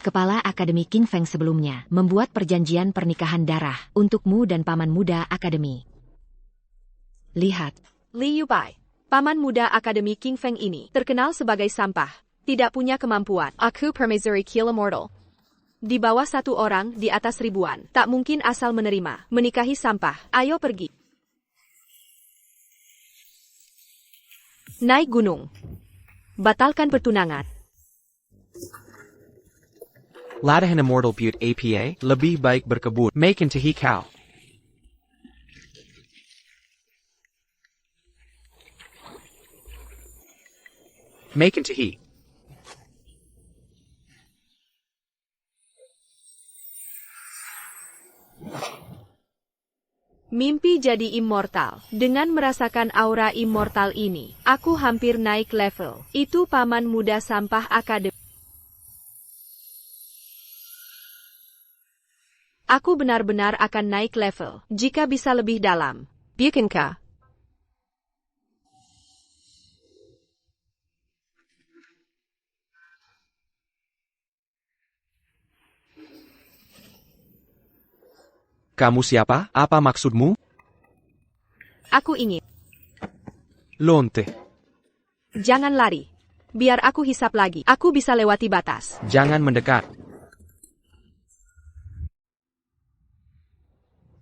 kepala Akademi King Feng sebelumnya, membuat perjanjian pernikahan darah untukmu dan paman muda Akademi. Lihat. Li Yubai, paman muda Akademi King Feng ini, terkenal sebagai sampah, tidak punya kemampuan. Aku permaisuri Kill Immortal. Di bawah 1 orang, di atas ribuan, tak mungkin asal menerima, menikahi sampah, ayo pergi. Naik gunung. Batalkan pertunangan. Ladahan Immortal Butte APA, lebih baik berkebun, make into hikau. Make into he. Mimpi jadi immortal. Dengan merasakan aura immortal ini, aku hampir naik level. Itu paman muda sampah Akademi. Aku benar-benar akan naik level, jika bisa lebih dalam. Bukankah? Kamu siapa? Apa maksudmu? Aku ingin. Lonte. Jangan lari. Biar aku hisap lagi. Aku bisa lewati batas. Jangan mendekat.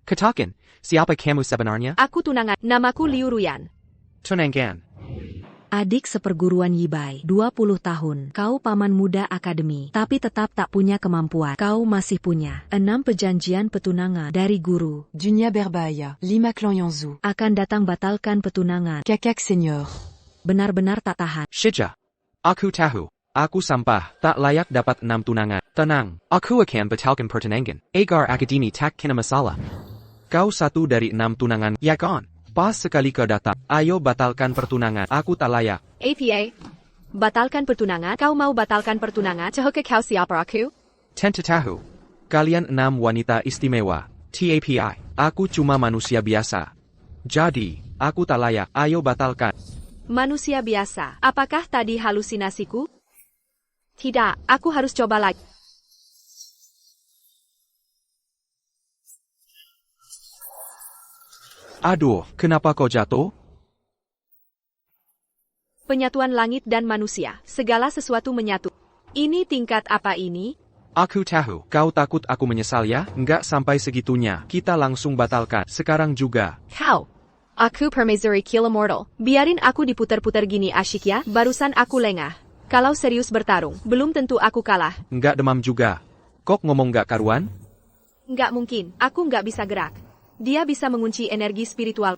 Katakan, siapa kamu sebenarnya? Aku tunangan. Namaku Liu Ruyan. Tunangan. Adik seperguruan Yibai, 20 tahun. Kau paman muda Akademi, tapi tetap tak punya kemampuan. Kau masih punya 6 perjanjian petunangan dari guru. Dunia Berbaya, 5 clan Yangzhou. Akan datang batalkan petunangan. Kakak Senior. Benar-benar tak tahan. Shija. Aku tahu. Aku sampah, tak layak dapat 6 tunangan. Tenang, aku akan batalkan pertunangan. Agar Akademi tak kena masalah. Kau 1 dari 6 tunangan, ya kan? Pas sekali kau datang, ayo batalkan pertunangan, aku tak layak. APA. Batalkan pertunangan? Kau mau batalkan pertunangan? Tahukah kau siapa aku? Tentu tahu. Kalian 6 wanita istimewa. TAPI. Aku cuma manusia biasa. Jadi, aku tak layak, ayo batalkan. Manusia biasa. Apakah tadi halusinasiku? Tidak, aku harus coba lagi. Aduh, kenapa kau jatuh? Penyatuan langit dan manusia. Segala sesuatu menyatu. Ini tingkat apa ini? Aku tahu, kau takut aku menyesal ya? Enggak sampai segitunya, kita langsung batalkan, sekarang juga. Kau. Aku permaisuri Kill Immortal. Biarin aku diputar-putar gini asyik ya, barusan aku lengah. Kalau serius bertarung, belum tentu aku kalah. Enggak demam juga. Kok ngomong gak karuan? Nggak mungkin, aku nggak bisa gerak. Dia bisa mengunci energi spiritual.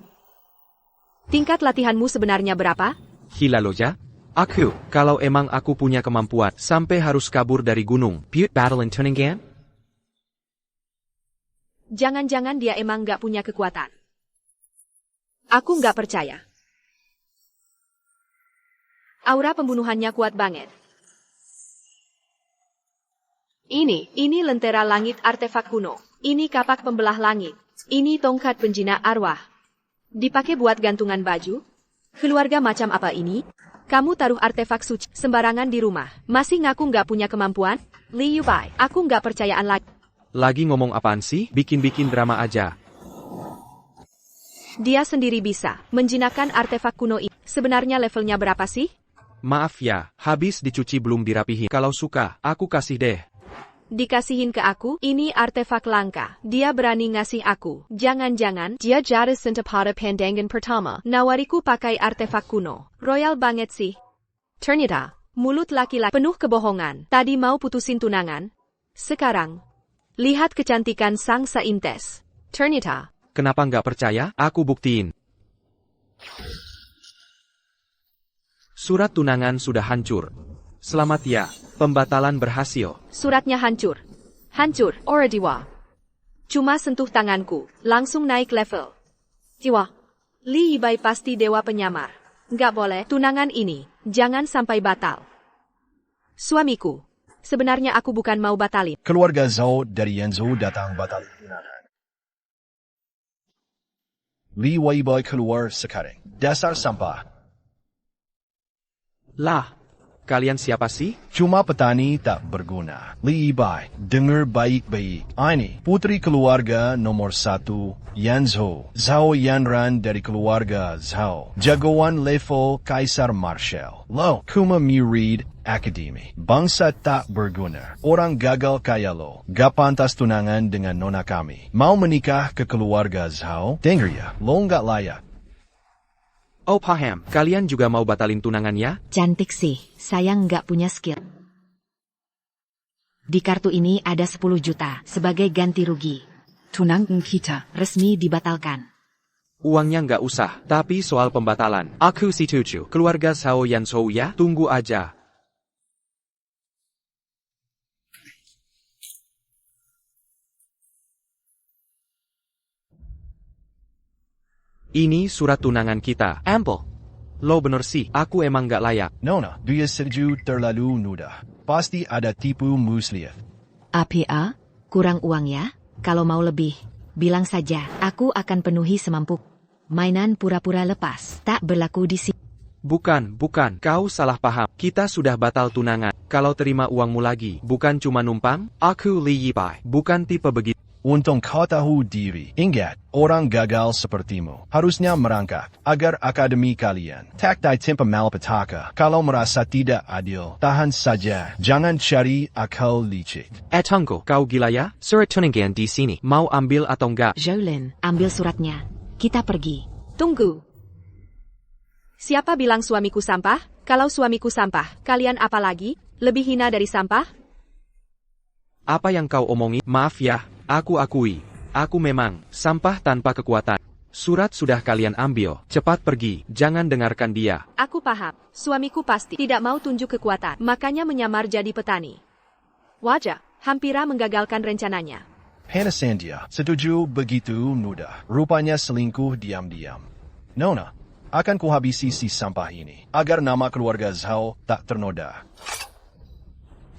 Tingkat latihanmu sebenarnya berapa? Gila lo ya? Aku, kalau emang aku punya kemampuan, sampai harus kabur dari gunung, Butte Battle in Tunangan? Jangan-jangan dia emang nggak punya kekuatan. Aku nggak percaya. Aura pembunuhannya kuat banget. Ini lentera langit artefak kuno. Ini kapak pembelah langit. Ini tongkat penjina arwah. Dipakai buat gantungan baju? Keluarga macam apa ini? Kamu taruh artefak suci sembarangan di rumah. Masih ngaku nggak punya kemampuan? Li Yubai, aku nggak percayaan lagi. Lagi ngomong apaan sih? Bikin-bikin drama aja. Dia sendiri bisa menjinakkan artefak kuno ini. Sebenarnya levelnya berapa sih? Maaf ya, habis dicuci belum dirapihin. Kalau suka, aku kasih deh. Dikasihin ke aku, ini artefak langka. Dia berani ngasih aku. Jangan-jangan, dia jatuh cinta pada pandangan pertama. Nawariku pakai artefak kuno. Royal banget sih. Ternyata, mulut laki-laki penuh kebohongan. Tadi mau putusin tunangan. Sekarang, lihat kecantikan sang saintes. Ternyata. Kenapa nggak percaya? Aku buktiin. Surat tunangan sudah hancur. Selamat ya, pembatalan berhasil. Suratnya hancur. Hancur, Oradiwa. Cuma sentuh tanganku, langsung naik level. Jiwa. Li Yibai pasti dewa penyamar. Nggak boleh, tunangan ini, jangan sampai batal. Suamiku, sebenarnya aku bukan mau batalin. Keluarga Zhou dari Yangzhou datang batal tunangan. Li Weibai keluar sekarang. Dasar sampah. Lah, Kalian siapa sih? Cuma petani tak berguna. Li Yibai, dengar baik-baik. Ini putri keluarga nomor 1, Yan Zhou. Zhao Yanran dari keluarga Zhao. Jagoan level Kaisar Marshall. Lo, Kuma Murid Academy. Bangsa tak berguna. Orang gagal kaya lo. Gak pantas tunangan dengan nona kami. Mau menikah ke keluarga Zhao? Dengar ya, lo nggak layak. Oh paham, kalian juga mau batalin tunangannya? Cantik sih, sayang nggak punya skill. Di kartu ini ada 10 juta sebagai ganti rugi. Tunangan kita. Resmi dibatalkan. Uangnya nggak usah, tapi soal pembatalan. Aku setuju. Keluarga Zhao Yan Zhou ya, tunggu aja. Ini surat tunangan kita. Ample. Lo bener sih, aku emang nggak layak. Nona, dia setuju terlalu mudah. Pasti ada tipu muslihat. APA, kurang uang ya? Kalau mau lebih, bilang saja. Aku akan penuhi semampu. Mainan pura-pura lepas, tak berlaku di sini. Bukan, kau salah paham. Kita sudah batal tunangan. Kalau terima uangmu lagi, bukan cuma numpang. Aku Li Yibai, bukan tipe begitu. Untung kau tahu diri. Ingat, orang gagal sepertimu harusnya merangkak agar akademi kalian tak ditimpa malapetaka. Kalau merasa tidak adil, tahan saja. Jangan cari akal licik. Tunggu, kau gila ya? Surat tunangan di sini. Mau ambil atau enggak? Jolin, ambil suratnya. Kita pergi. Tunggu. Siapa bilang suamiku sampah? Kalau suamiku sampah, kalian apa lagi? Lebih hina dari sampah? Apa yang kau omongi? Maaf ya. Aku akui, aku memang sampah tanpa kekuatan. Surat sudah kalian ambil, cepat pergi, jangan dengarkan dia. Aku paham, suamiku pasti tidak mau tunjuk kekuatan, makanya menyamar jadi petani. Wajah, hampira menggagalkan rencananya. Hana Sandia, setuju begitu mudah. Rupanya selingkuh diam-diam. Nona, akan kuhabisi si sampah ini, agar nama keluarga Zhao tak ternoda.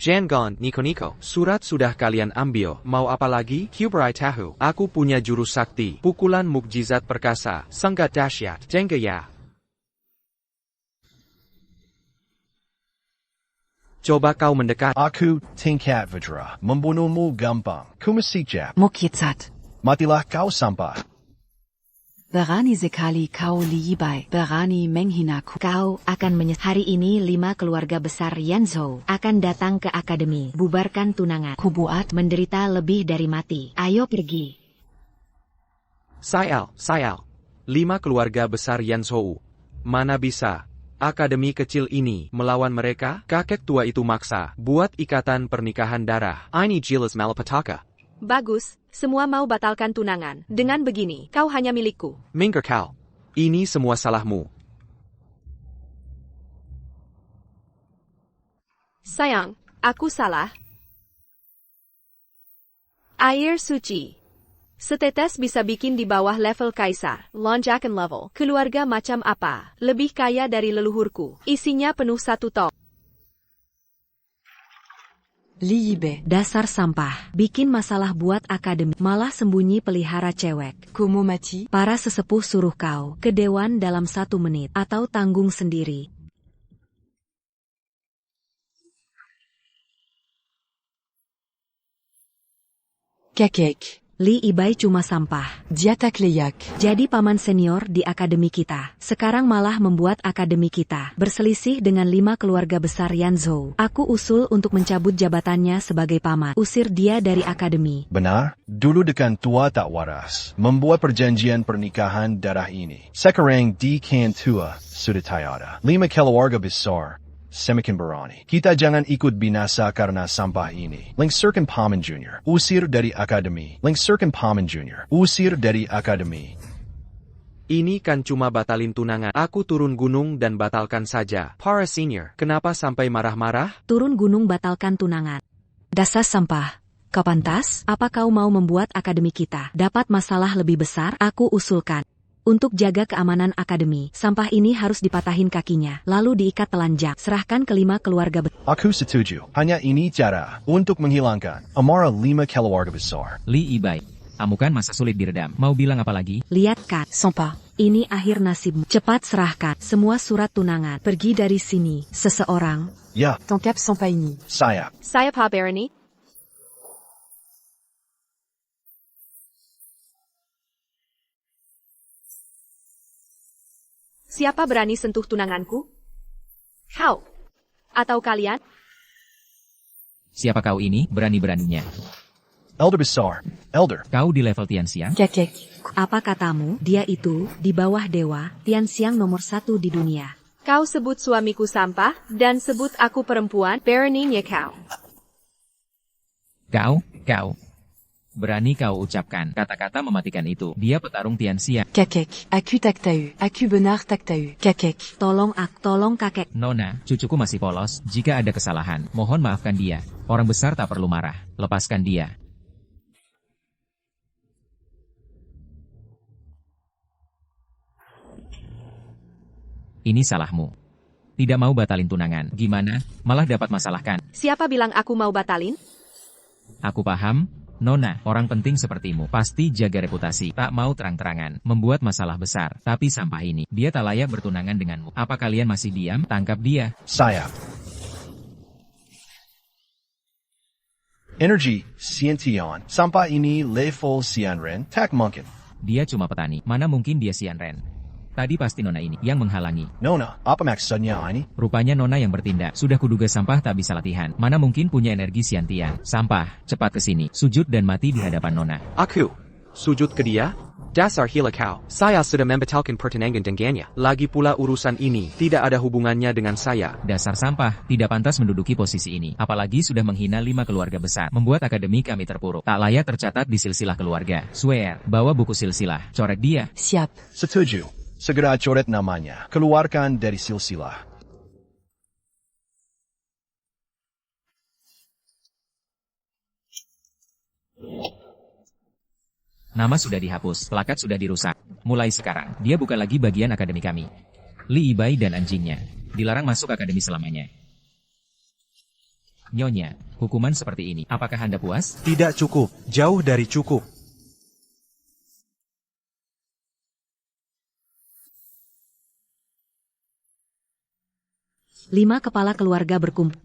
Jangan, Niko, surat sudah kalian ambil, mau apa lagi? Hubrai tahu, aku punya jurus sakti, pukulan mukjizat perkasa, sangat dahsyat, jenggaya. Coba kau mendekat. Aku tingkat Vajra, membunuhmu gampang. Kumasijap, Mokitsat. matilah kau sampah. Berani sekali kau Li Yibai. Berani menghinaku. Kau akan hari ini 5 keluarga besar Yan Zhou akan datang ke akademi. Bubarkan tunangan. Kubuat. Menderita lebih dari mati. Ayo pergi. Sayal, 5 keluarga besar Yan Zhou. Mana bisa? Akademi kecil ini melawan mereka? Kakek tua itu maksa, buat ikatan pernikahan darah. Ini jelas malapetaka. Bagus, semua mau batalkan tunangan. Dengan begini, kau hanya milikku. Minggir kau. Ini semua salahmu. Sayang, aku salah. Air suci. Setetes bisa bikin di bawah level kaisar. Lonjakan level. Keluarga macam apa? Lebih kaya dari leluhurku. Isinya penuh 1 ton. Li Yibai. Dasar sampah. Bikin masalah buat akademi. Malah sembunyi pelihara cewek. Kumu mati. Para sesepuh suruh kau ke dewan dalam 1 menit. Atau tanggung sendiri. Kakek. Li Yibai cuma sampah. Dia tak layak. Jadi paman senior di akademi kita. Sekarang malah membuat akademi kita berselisih dengan 5 keluarga besar Yan Zhou. Aku usul untuk mencabut jabatannya sebagai paman. Usir dia dari akademi. Benar, dulu dengan tua tak waras, membuat perjanjian pernikahan darah ini. Sekarang di kan tua, sudah tiada. 5 keluarga besar, semakin berani. Kita jangan ikut binasa karena sampah ini. Langsirkan Paman Junior, usir dari akademi. Langsirkan Paman Junior, usir dari akademi. Ini kan cuma batalin tunangan. Aku turun gunung dan batalkan saja. Para senior, kenapa sampai marah-marah? Turun gunung batalkan tunangan. Dasar sampah. Kau pantas? Apa kau mau membuat akademi kita dapat masalah lebih besar? Aku usulkan. Untuk jaga keamanan akademi, sampah ini harus dipatahin kakinya, lalu diikat telanjang. Serahkan ke 5 keluarga besar. Aku setuju. Hanya ini cara untuk menghilangkan amarah 5 keluarga besar. Li Yibai. Amukan masa sulit diredam. Mau bilang apa lagi? Lihat kan. Sampah. Ini akhir nasibmu. Cepat serahkan semua surat tunangan. Pergi dari sini. Seseorang. Ya, Ton cap Sampaini. saya. Saya Pa Barony. Siapa berani sentuh tunanganku? Kau? Atau kalian? Siapa kau ini, berani-beraninya? Elder besar. Elder. Kau di level Tianxiang? Kek kek. Apa katamu? Dia itu, di bawah dewa, Tianxiang nomor 1 di dunia. Kau sebut suamiku sampah, dan sebut aku perempuan, Barony-nya kau. Kau. Berani kau ucapkan kata-kata mematikan itu. Dia petarung Tianxiang. Kek kek. Aku tak tahu. Aku benar tak tahu. Kek kek. Tolong kakek. Nona, cucuku masih polos. Jika ada kesalahan, mohon maafkan dia. Orang besar tak perlu marah. Lepaskan dia. Ini salahmu. Tidak mau batalin tunangan. Gimana? Malah dapat masalahkan. Siapa bilang aku mau batalin? Aku paham. Nona, orang penting sepertimu pasti jaga reputasi, tak mau terang-terangan, membuat masalah besar. Tapi sampah ini, dia tak layak bertunangan denganmu. Apa kalian masih diam? Tangkap dia. Saya. Energi, Xiantian. Sampah ini level Xianren. Tak mungkin. Dia cuma petani, mana mungkin dia Xianren. Tadi pasti Nona ini yang menghalangi. Nona, apa maksudnya ini? Rupanya Nona yang bertindak. Sudah kuduga sampah tak bisa latihan. Mana mungkin punya energi Xiantian. Sampah, cepat ke sini. Sujud dan mati di hadapan Nona. Aku. Sujud ke dia? Dasar hila kau. Saya sudah membatalkan pertunangan dengannya. Lagi pula urusan ini tidak ada hubungannya dengan saya. Dasar sampah, tidak pantas menduduki posisi ini. Apalagi sudah menghina 5 keluarga besar. Membuat akademi kami terpuruk. Tak layak tercatat di silsilah keluarga. Swear, bawa buku silsilah. Coret dia. Siap. Setuju. Segera coret namanya. Keluarkan dari silsilah. Nama sudah dihapus, plakat sudah dirusak. Mulai sekarang, dia bukan lagi bagian akademi kami. Li Yibai dan anjingnya dilarang masuk akademi selamanya. Nyonya, hukuman seperti ini, apakah Anda puas? Tidak cukup, jauh dari cukup. Lima kepala keluarga berkumpul.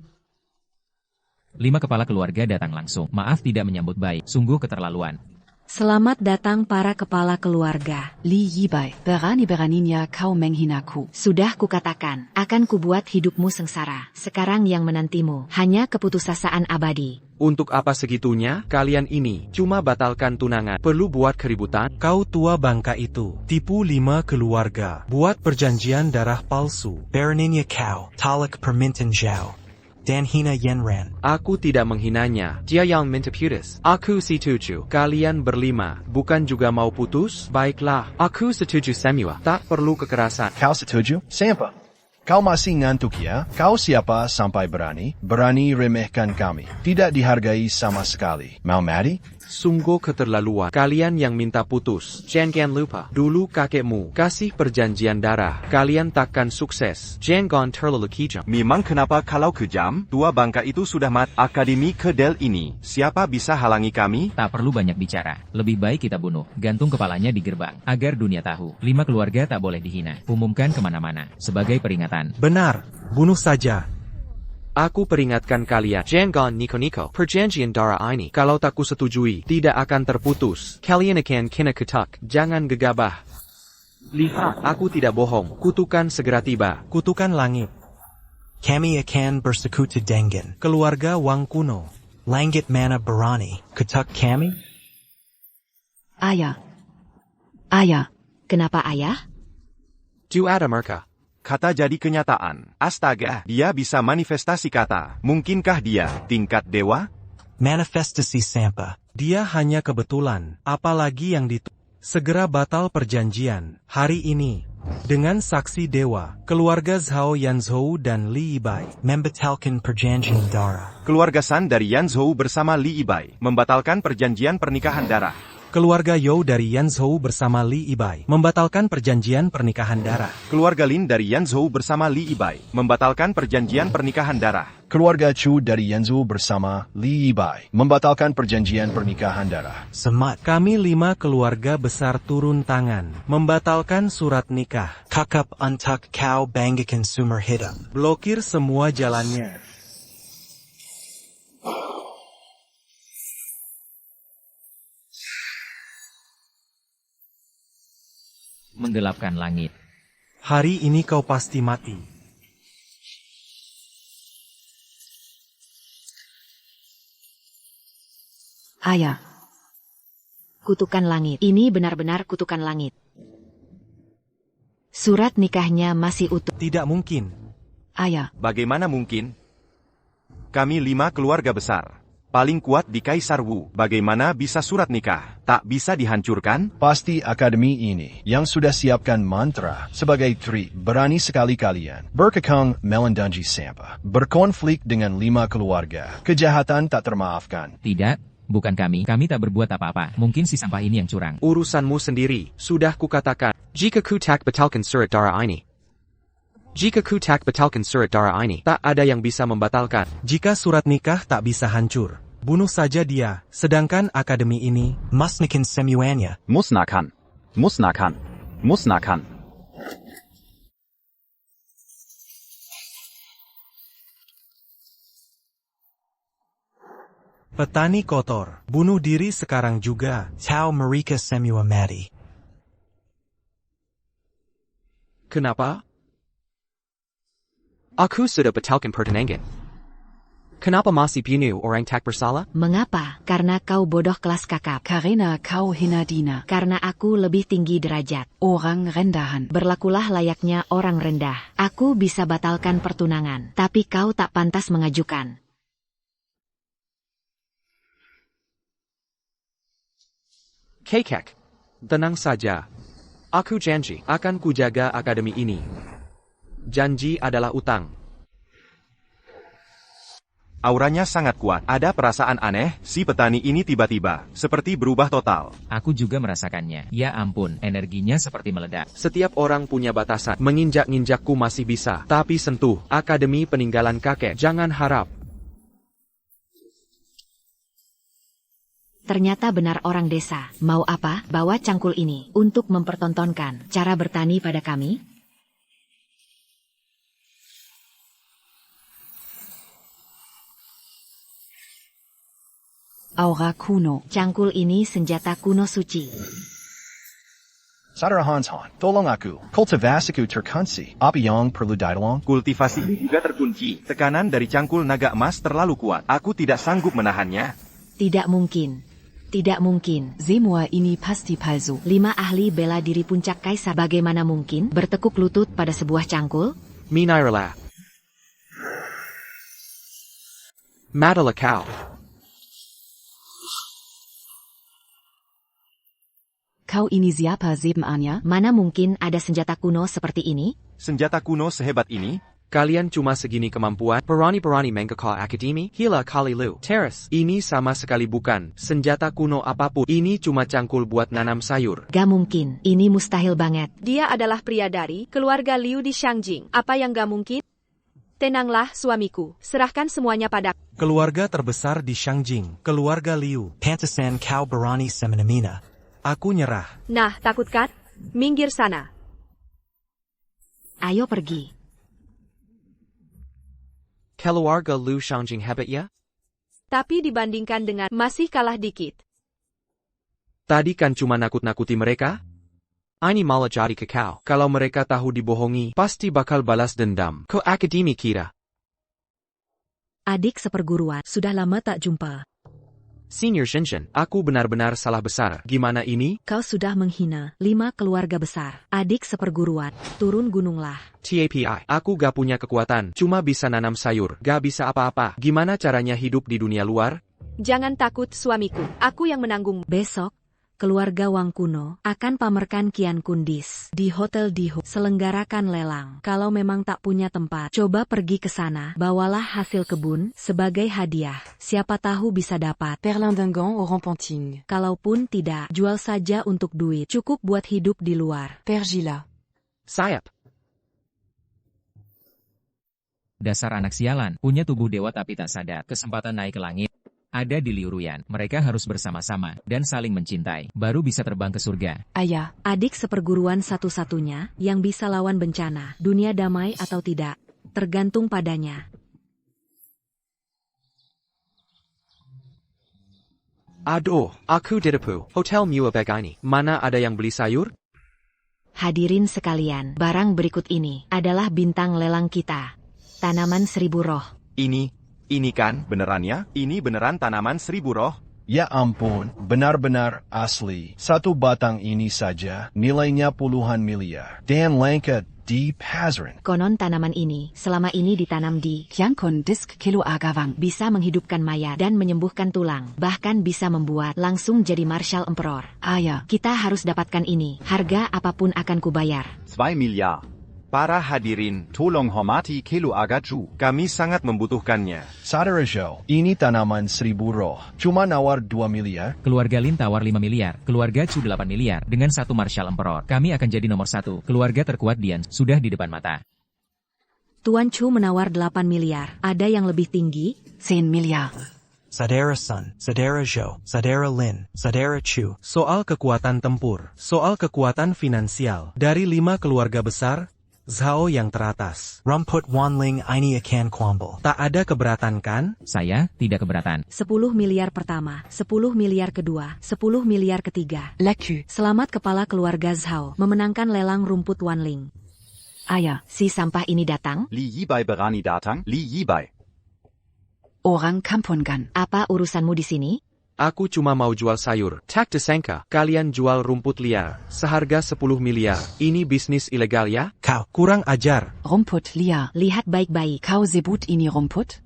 5 kepala keluarga datang langsung. Maaf tidak menyambut baik, sungguh keterlaluan. Selamat datang para kepala keluarga. Li Yibai. Berani-beraninya kau menghinaku. Sudah kukatakan, akan kubuat hidupmu sengsara. Sekarang yang menantimu, hanya keputusasaan abadi. Untuk apa segitunya? Kalian ini cuma batalkan tunangan. Perlu buat keributan? Kau tua bangka itu, tipu 5 keluarga, buat perjanjian darah palsu. Baroninya kau, talak permintaan jauh, dan hina Yenran. Aku tidak menghinanya. Dia yang minta putus. Aku setuju. Kalian berlima, bukan juga mau putus? Baiklah, aku setuju semua. Tak perlu kekerasan. Kau setuju? Siapa? Kau masih ngantuk ya? Kau siapa sampai berani? Berani remehkan kami. Tidak dihargai sama sekali. Mau mati? Sungguh keterlaluan. Kalian yang minta putus. Jangan lupa, dulu kakekmu kasih perjanjian darah. Kalian takkan sukses. Jangan terlalu kejam. Memang kenapa kalau kejam? Tua bangka itu sudah mat akademi kedel ini. Siapa bisa halangi kami? Tak perlu banyak bicara. Lebih baik kita bunuh. Gantung kepalanya di gerbang. Agar dunia tahu. 5 keluarga tak boleh dihina. Umumkan kemana-mana. Sebagai peringatan. Benar, bunuh saja. Aku peringatkan kalian, jangan niko-niko. Perjanjian darah ini, kalau tak kusetujui, tidak akan terputus. Kalian akan kena ketak. Jangan gegabah. Lihat, aku tidak bohong. Kutukan segera tiba. Kutukan langit. Kami akan bersekutu dengan keluarga Wang kuno. Langit mana berani ketak kami? Ayah. Ayah. Kenapa ayah? Du ada mereka. Kata jadi kenyataan. Astaga, dia bisa manifestasi kata. Mungkinkah dia tingkat dewa? Manifestasi sampah. Dia hanya kebetulan, apalagi yang segera batal perjanjian, hari ini. Dengan saksi dewa, keluarga Zhao Yanzhou dan Li Yibai membatalkan perjanjian darah. Keluarga San dari Yanzhou bersama Li Yibai membatalkan perjanjian pernikahan darah. Keluarga You dari Yanzhou bersama Li Ibai membatalkan perjanjian pernikahan darah. Keluarga Lin dari Yanzhou bersama Li Ibai membatalkan perjanjian pernikahan darah. Keluarga Chu dari Yanzhou bersama Li Ibai membatalkan perjanjian pernikahan darah. Semat, kami 5 keluarga besar turun tangan, membatalkan surat nikah. Kakap untuk kau bangga consumer hidup. Blokir semua jalannya. Menggelapkan langit. Hari ini kau pasti mati. Ayah, Kutukan langit. Ini benar-benar kutukan langit. Surat nikahnya masih utuh. Tidak mungkin. ayah, Bagaimana mungkin? Kami 5 keluarga besar. Paling kuat di Kaisar Wu. Bagaimana bisa surat nikah tak bisa dihancurkan? Pasti akademi ini yang sudah siapkan mantra sebagai tri. Berani sekali kalian berkekang melandangi sampah. Berkonflik dengan 5 keluarga. Kejahatan tak termaafkan. Tidak, bukan kami. Kami tak berbuat apa-apa. Mungkin si sampah ini yang curang. Urusanmu sendiri, sudah kukatakan. Jika ku tak batalkan surat darah ini. Jika ku tak batalkan surat darah ini, tak ada yang bisa membatalkan. Jika surat nikah tak bisa hancur, bunuh saja dia. Sedangkan akademi ini, Musnakan semuanya. Musnahkan. Musnahkan. Musnahkan. petani kotor, bunuh diri sekarang juga. Tau mereka semua mati. Kenapa? Aku sudah batalkan pertunangan. Kenapa masih bunuh orang tak bersalah? Mengapa? Karena kau bodoh kelas kakap. Karena kau hina dina. Karena aku lebih tinggi derajat. Orang rendahan. Berlakulah layaknya orang rendah. Aku bisa batalkan pertunangan, tapi kau tak pantas mengajukan. Kekek. Tenang saja. Aku janji akan kujaga akademi ini. Janji adalah utang. Auranya sangat kuat. Ada perasaan aneh, si petani ini tiba-tiba seperti berubah total. Aku juga merasakannya. Ya ampun, energinya seperti meledak. Setiap orang punya batasan. Menginjak-injakku masih bisa. Tapi sentuh. Akademi peninggalan kakek. Jangan harap. Ternyata benar orang desa. Mau apa? Bawa cangkul ini untuk mempertontonkan cara bertani pada kami. Aura kuno. Cangkul ini senjata kuno suci. Saudara Hansan, tolong aku. Kultivasiku terkunci. Apa yang perlu ditolong? Kultivasi juga terkunci. Tekanan dari cangkul naga emas terlalu kuat. Aku tidak sanggup menahannya. Tidak mungkin. Tidak mungkin. Semua ini pasti palsu. 5 ahli bela diri puncak kaisar. Bagaimana mungkin bertekuk lutut pada sebuah cangkul? Minairala. Madalah kau. Kau ini siapa sebenarnya? Mana mungkin ada senjata kuno seperti ini? Senjata kuno sehebat ini? Kalian cuma segini kemampuan. Perani-perani mengkekal akademi. Hila kali lu. Teras. Ini sama sekali bukan senjata kuno apapun. Ini cuma cangkul buat nanam sayur. Gak mungkin. Ini mustahil banget. Dia adalah pria dari keluarga Liu di Shangjing. Apa yang gak mungkin? Tenanglah, suamiku. Serahkan semuanya padaku. keluarga terbesar di Shangjing, keluarga Liu. Pantesan kau berani semena-mena. Aku nyerah. Nah, takut kan? Minggir sana. Ayo pergi. Keluarga Lu Shangjing hebat ya? Tapi dibandingkan dengan masih kalah dikit. Tadi kan cuma nakut-nakuti mereka? Ini malah jadi kekau. Kalau mereka tahu dibohongi, pasti bakal balas dendam ke akademi kita. Adik seperguruan, sudah lama tak jumpa. Senior Shinshin, aku benar-benar salah besar. Gimana ini? Kau sudah menghina 5 keluarga besar. Adik seperguruan, turun gununglah. TAPI, aku gak punya kekuatan, cuma bisa nanam sayur, gak bisa apa-apa. Gimana caranya hidup di dunia luar? Jangan takut, suamiku. Aku yang menanggung. Besok, keluarga Wang kuno akan pamerkan Kian Kundis di Hotel Diho, selenggarakan lelang. Kalau memang tak punya tempat, coba pergi ke sana, bawalah hasil kebun sebagai hadiah. Siapa tahu bisa dapat Perlindungan au Rempenting. Kalaupun tidak, jual saja untuk duit, cukup buat hidup di luar. Pergila. Sayap. Dasar anak sialan, punya tubuh dewa tapi tak sadar, kesempatan naik ke langit ada di Liuruyan. Mereka harus bersama-sama dan saling mencintai, baru bisa terbang ke surga. Ayah. Adik seperguruan satu-satunya yang bisa lawan bencana. Dunia damai atau tidak, tergantung padanya. Aduh, aku ditipu. Hotel Mua Begini. Mana ada yang beli sayur? Hadirin sekalian, barang berikut ini adalah bintang lelang kita. Tanaman 1000 roh. Ini kan, benerannya? Ini beneran tanaman 1000 roh? Ya ampun, benar-benar asli. Satu batang ini saja, nilainya puluhan miliar. Dan langka di pasaran. Konon tanaman ini selama ini ditanam di Kiankun Disk Kilo Agawang. bisa menghidupkan mayat dan menyembuhkan tulang. Bahkan bisa membuat langsung jadi Marshal Emperor. Ayah. Kita harus dapatkan ini. Harga apapun akan kubayar. 2 Milliarden. Para hadirin, Tolong hormati Kilo Agaju. kami sangat membutuhkannya. Saudara Zhou, ini tanaman 1000 roh. Cuma nawar 2 miliar. Keluarga Lin tawar 5 miliar, keluarga Chu 8 miliar, dengan satu Marshal Emperor. Kami akan jadi nomor 1, keluarga terkuat Dian, sudah di depan mata. Tuan Chu menawar 8 miliar. Ada yang lebih tinggi? 10 miliar. Saudara Sun, Saudara Zhou, Saudara Lin, Saudara Chu. Soal kekuatan tempur, soal kekuatan finansial. Dari 5 keluarga besar, Zhao yang teratas. Rumput Wanling ini akan kuambal. Tak ada keberatan kan? Saya tidak keberatan. 10 miliar pertama, 10 miliar kedua, 10 miliar ketiga. Laku. Selamat kepala keluarga Zhao memenangkan lelang rumput Wanling. Ayah. Si sampah ini datang? Li Yibai berani datang. Li Yibai. Orang Kampungan. Apa urusanmu di sini? Aku cuma mau jual sayur. Tak disangka, kalian jual rumput liar. Seharga 10 miliar. Ini bisnis ilegal ya? Kau. Kurang ajar. Rumput liar. Lihat baik-baik. Kau sebut ini rumput?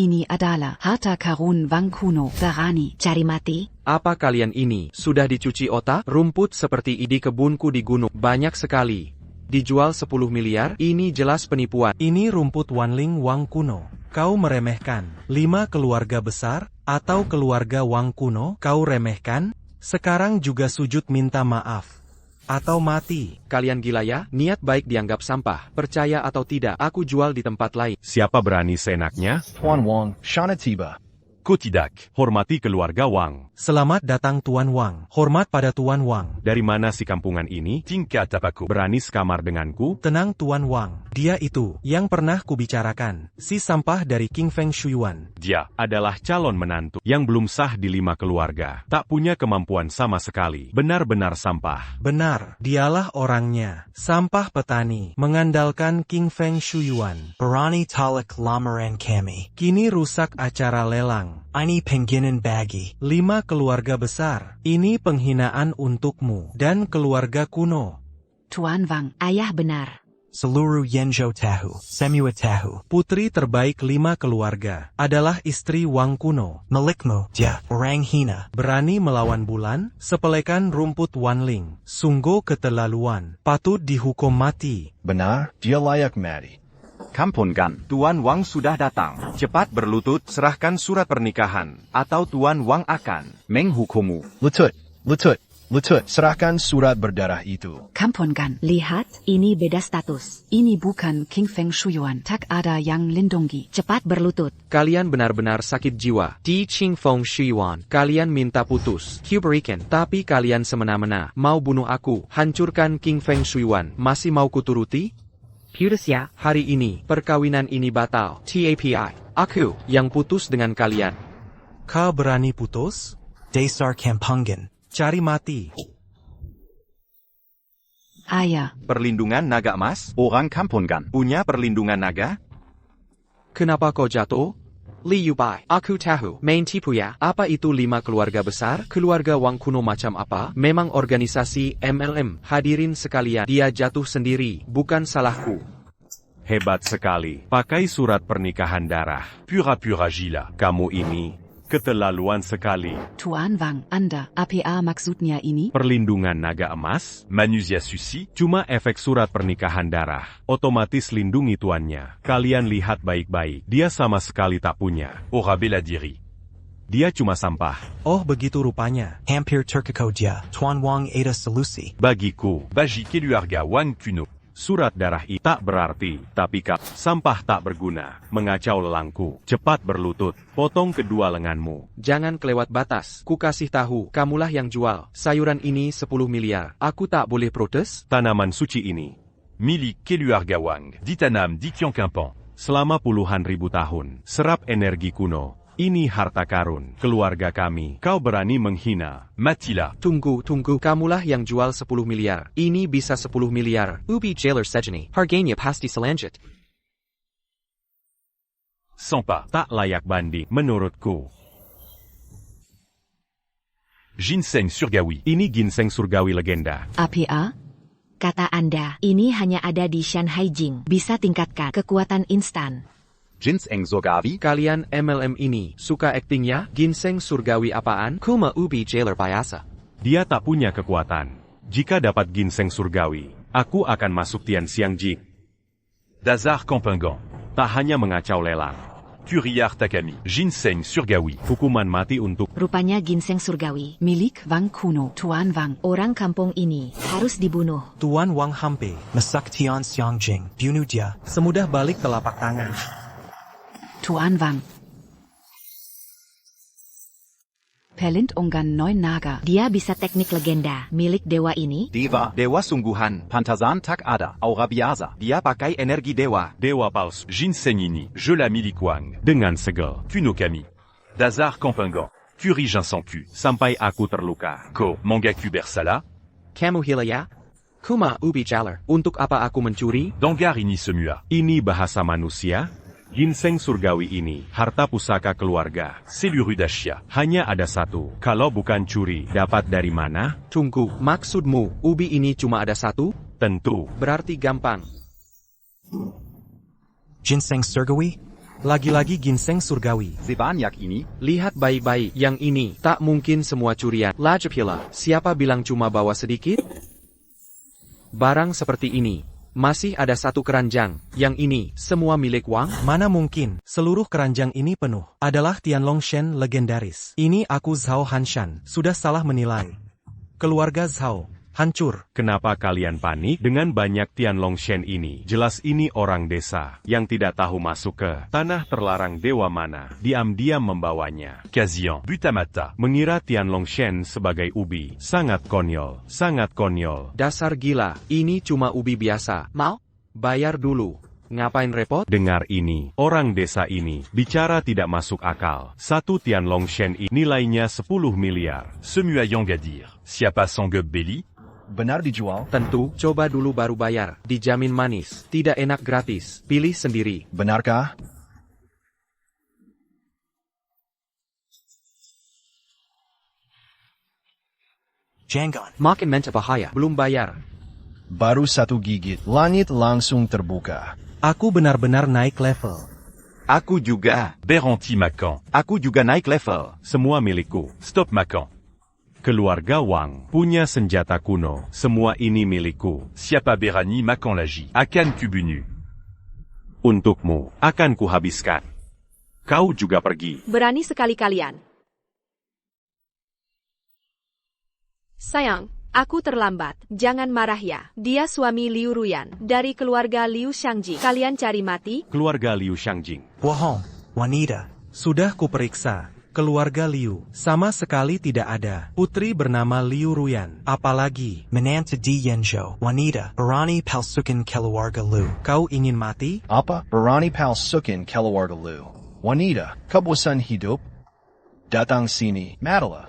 Ini adalah harta karun Wang kuno. Berani. Cari mati? Apa kalian ini sudah dicuci otak? Rumput seperti di kebunku di gunung. Banyak sekali. Dijual 10 miliar? Ini jelas penipuan. Ini rumput Wanling Wang kuno. Kau meremehkan 5 keluarga besar, atau keluarga Wang kuno, kau remehkan? Sekarang juga sujud minta maaf. Atau mati. Kalian gila ya? Niat baik dianggap sampah. Percaya atau tidak, aku jual di tempat lain. Siapa berani seenaknya? Tuan Wang, Shana tiba. Ku tidak. Hormati keluarga Wang. Selamat datang Tuan Wang. Hormat pada Tuan Wang. Dari mana si kampungan ini? Tingkat apaku berani sekamar denganku? Tenang Tuan Wang. Dia itu yang pernah kubicarakan. Si sampah dari King Feng Shuyuan. Dia adalah calon menantu yang belum sah di 5 keluarga. Tak punya kemampuan sama sekali. Benar-benar sampah. Benar, dialah orangnya. Sampah petani, mengandalkan King Feng Shuyuan. Berani talak lamaran kami. Kini rusak acara lelang. Ini pengginan bagi. 5 keluarga besar. Ini penghinaan untukmu dan keluarga kuno. Tuan Wang. Ayah benar. Seluruh Yenjo tahu. Semua tahu. Putri terbaik 5 keluarga adalah istri Wang kuno. Milikmu, dia orang hina. Berani melawan bulan, sepelekan rumput Wanling. Sungguh keterlaluan. Patut dihukum mati. Benar, dia layak mati. Kampungan. Tuan Wang sudah datang. Cepat berlutut, serahkan surat pernikahan. Atau Tuan Wang akan menghukummu. Lutut, serahkan surat berdarah itu. Kampungan. Lihat, ini beda status. Ini bukan King Feng Shuyuan. Tak ada yang lindungi. Cepat berlutut. Kalian benar-benar sakit jiwa. Di Qing Feng Shuyuan, kalian minta putus. Berikan, tapi kalian semena-mena. Mau bunuh aku, hancurkan King Feng Shuyuan. Masih mau kuturuti? Putus ya. Hari ini, perkawinan ini batal. TAPI. Aku yang putus dengan kalian. Kau berani putus? Dasar Kampungan. Cari mati. Ayah. perlindungan naga emas. Orang Kampungan. Punya perlindungan naga? Kenapa kau jatuh? Li Yubai, aku tahu, main tipu ya. Apa itu 5 keluarga besar? Keluarga Wang kuno macam apa? Memang organisasi MLM. Hadirin sekalian, dia jatuh sendiri, bukan salahku. Hebat sekali. Pakai surat pernikahan darah. Pura-pura gila. Kamu ini Keterlaluan sekali. Tuan Wang, Anda, apa maksudnya ini? Perlindungan naga emas? Manusia suci? Cuma efek surat pernikahan darah. Otomatis lindungi tuannya. Kalian lihat baik-baik. Dia sama sekali tak punya. Aura bela diri. Dia cuma sampah. Oh begitu rupanya. Hampir Turkikodia, Tuan Wang Ada Solusi. Bagiku, Baji keluarga Wang Kuno. surat darah itu tak berarti. Tapi sampah tak berguna. Mengacau lelangku. Cepat berlutut. Potong kedua lenganmu. Jangan kelewat batas. Ku kasih tahu, kamulah yang jual. Sayuran ini 10 miliar. Aku tak boleh protes? Tanaman suci ini. Milik keluarga Wang. Ditanam di Tiongkampan. Selama puluhan ribu tahun. Serap energi kuno. Ini harta karun, keluarga kami. Kau berani menghina. Matila. Tunggu. Kamulah yang jual 10 miliar. Ini bisa 10 miliar. Ubi jailer sejeni. Harganya pasti selanjut. Sampa. Tak layak banding, menurutku. Ginseng surgawi. Ini ginseng surgawi legenda. APA? Kata Anda, ini hanya ada di Shanghai Jing. Bisa tingkatkan kekuatan instan. Ginseng surgawi. Kalian MLM ini, suka aktingnya? Ginseng surgawi apaan? Kuma ubi jailer biasa. Dia tak punya kekuatan. Jika dapat ginseng surgawi, aku akan masuk Tianxiangjing. Dazar Kampengan. Tak hanya mengacau lelang. Kuriar Takami. Ginseng surgawi. Hukuman mati untuk Rupanya ginseng surgawi. Milik Wang Kuno, Tuan Wang. Orang kampung ini harus dibunuh. Tuan Wang Hampe, Masak Tianxiangjing, bunuh dia. semudah balik telapak tangan. Tuan Wang. Pelindungan Neun Naga. Dia bisa teknik legenda. Milik dewa ini. Dewa sungguhan. Pantazan tak ada. Aura biasa. Dia pakai energi dewa. dewa palsu. Ginseng ini. Je la milik Wang. Dengan segel. Kuno Kami. Dazar Kampengan. Curie Jinsenku. Sampai aku terluka. Ko. Mangaku Bersala. Kamu hila ya? Kuma ubi jailer. Untuk apa aku mencuri? Dangar ini semua. Ini bahasa manusia? Ginseng surgawi ini, harta pusaka keluarga. Selurudashia. Hanya ada satu. Kalau bukan curi, dapat dari mana? Tunggu, maksudmu, ubi ini cuma ada satu? Tentu. Berarti gampang. Ginseng surgawi? Lagi-lagi ginseng surgawi. Sebanyak ini. Lihat baik-baik, yang ini, tak mungkin semua curian. Lajapila, siapa bilang cuma bawa sedikit? Barang seperti ini. Masih ada satu keranjang. Yang ini, semua milik Wang? Mana mungkin, seluruh keranjang ini penuh. Adalah Tianlong Shen legendaris. Ini aku Zhao Hanshan, sudah salah menilai. Keluarga Zhao, hancur. Kenapa kalian panik dengan banyak Tianlong Shen ini? Jelas ini orang desa, yang tidak tahu masuk ke tanah terlarang dewa mana. Diam-diam membawanya. Kazian. Butamata. Mengira Tianlong Shen sebagai ubi. Sangat konyol, sangat konyol. Dasar gila, ini cuma ubi biasa. Mau? Bayar dulu. Ngapain repot? Dengar ini, orang desa ini, bicara tidak masuk akal. Satu Tianlong Shen ini nilainya 10 miliar. Semua yang gadir. Siapa sanggep beli? Benar dijual? Tentu, coba dulu baru bayar. Dijamin manis, tidak enak gratis. Pilih sendiri. Benarkah? Jangan. Makin menta bahaya. Belum bayar. Baru satu gigit. Langit langsung terbuka. Aku benar-benar naik level. Aku juga. Beranti Makan. Aku juga naik level. Semua milikku. Stop Makan. Keluarga Wang punya senjata kuno. Semua ini milikku. Siapa berani Makan lagi? Akan kubunu. Untukmu, akan kuhabiskan. Kau juga pergi. Berani sekali kalian. Sayang, aku terlambat. Jangan marah ya. Dia suami Liu Ruyan, dari keluarga Liu Xiangji. Kalian cari mati? Keluarga Liu Xiangjing. Wahong, wanita. Sudah kuperiksa. Keluarga Liu, sama sekali tidak ada. Putri bernama Liu Ruyan. Apalagi, Menanta di Yenzhou, wanita. Berani palsukan keluarga Lu. kau ingin mati? Apa? Berani palsukan keluarga Lu. Wanita, kebosan hidup? Datang sini, Madala.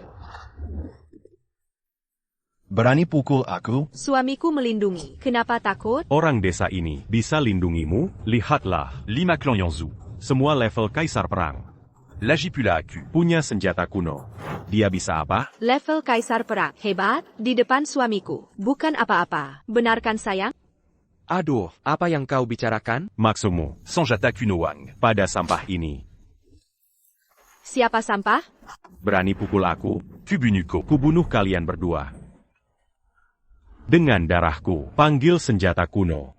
Berani pukul aku? Suamiku melindungi. Kenapa takut? Orang desa ini bisa lindungimu? Lihatlah, 5 clan Yanzu. semua level kaisar perang. Lagipula aku. Punya senjata kuno. Dia bisa apa? Level kaisar perang. Hebat. Di depan suamiku. Bukan apa-apa. Benarkan sayang? Aduh, apa yang kau bicarakan? Maksudmu, Sanjata Kuno Wang. pada sampah ini. Siapa sampah? Berani pukul aku? Kubunuhku. Kubunuh kalian berdua. Dengan darahku, panggil senjata kuno.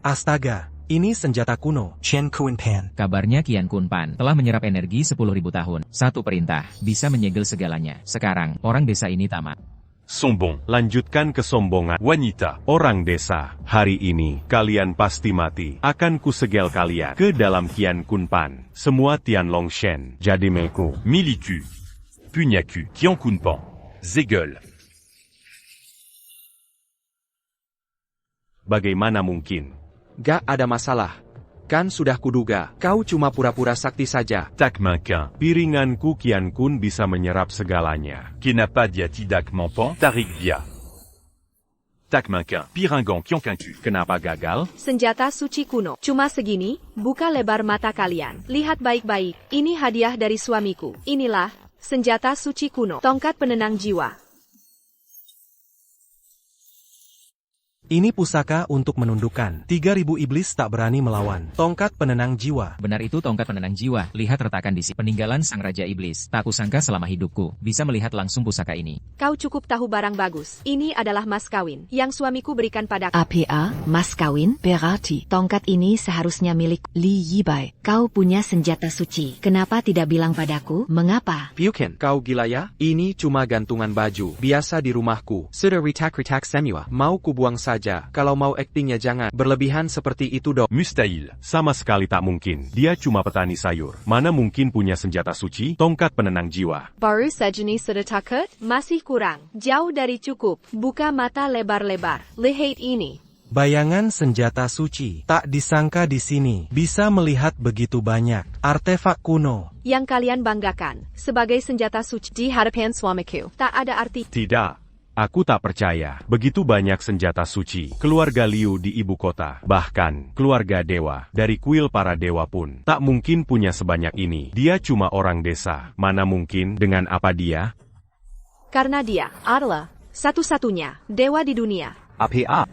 Astaga, ini senjata kuno. Chen Kunpan. Kabarnya Qian Kunpan telah menyerap energi 10.000 tahun. Satu perintah, bisa menyegel segalanya. Sekarang, orang desa ini tamat. Sombong, lanjutkan kesombongan. Wanita, orang desa, hari ini, kalian pasti mati. Akan kusegel kalian ke dalam Qian Kunpan. Semua Tianlong Shen, jadi meku. Miliku. Punyaku. Qian Kunpan. Zegel. Bagaimana mungkin? Gak ada masalah. Kan sudah kuduga, kau cuma pura-pura sakti saja. Tak maka, piringanku Qian Kun bisa menyerap segalanya. Kenapa dia tidak mampu? Tarik dia. Tak maka, piringan Qian Kinku. Kenapa gagal? Senjata suci kuno. Cuma segini, buka lebar mata kalian. Lihat baik-baik, ini hadiah dari suamiku. Inilah, senjata suci kuno. Tongkat penenang jiwa. Ini pusaka untuk menundukkan. 3.000 iblis tak berani melawan. Tongkat penenang jiwa. Benar itu tongkat penenang jiwa. Lihat retakan di sini. Peninggalan sang Raja Iblis. Tak kusangka selama hidupku, bisa melihat langsung pusaka ini. Kau cukup tahu barang bagus. Ini adalah mas kawin, yang suamiku berikan padaku. APA, mas kawin, berarti tongkat ini seharusnya milik Li Yibai. Kau punya senjata suci. Kenapa tidak bilang padaku? Mengapa? Piukin, kau gila ya? Ini cuma gantungan baju. Biasa di rumahku. Sudah retak-retak semua. Mau kubuang saja. Kalau mau aktingnya jangan berlebihan seperti itu dong. Mustahil, sama sekali tak mungkin. Dia cuma petani sayur. Mana mungkin punya senjata suci, tongkat penenang jiwa. Baru sejenis sudah takut? Masih kurang. Jauh dari cukup. Buka mata lebar-lebar. Lihat ini. Bayangan senjata suci. Tak disangka di sini bisa melihat begitu banyak artefak kuno. Yang kalian banggakan sebagai senjata suci di hadapan suamiku. Tak ada arti. Tidak. Aku tak percaya. Begitu banyak senjata suci. Keluarga Liu di ibu kota. Bahkan, keluarga dewa. Dari kuil para dewa pun. Tak mungkin punya sebanyak ini. Dia cuma orang desa. Mana mungkin dengan apa dia? Karena dia adalah satu-satunya dewa di dunia. APA.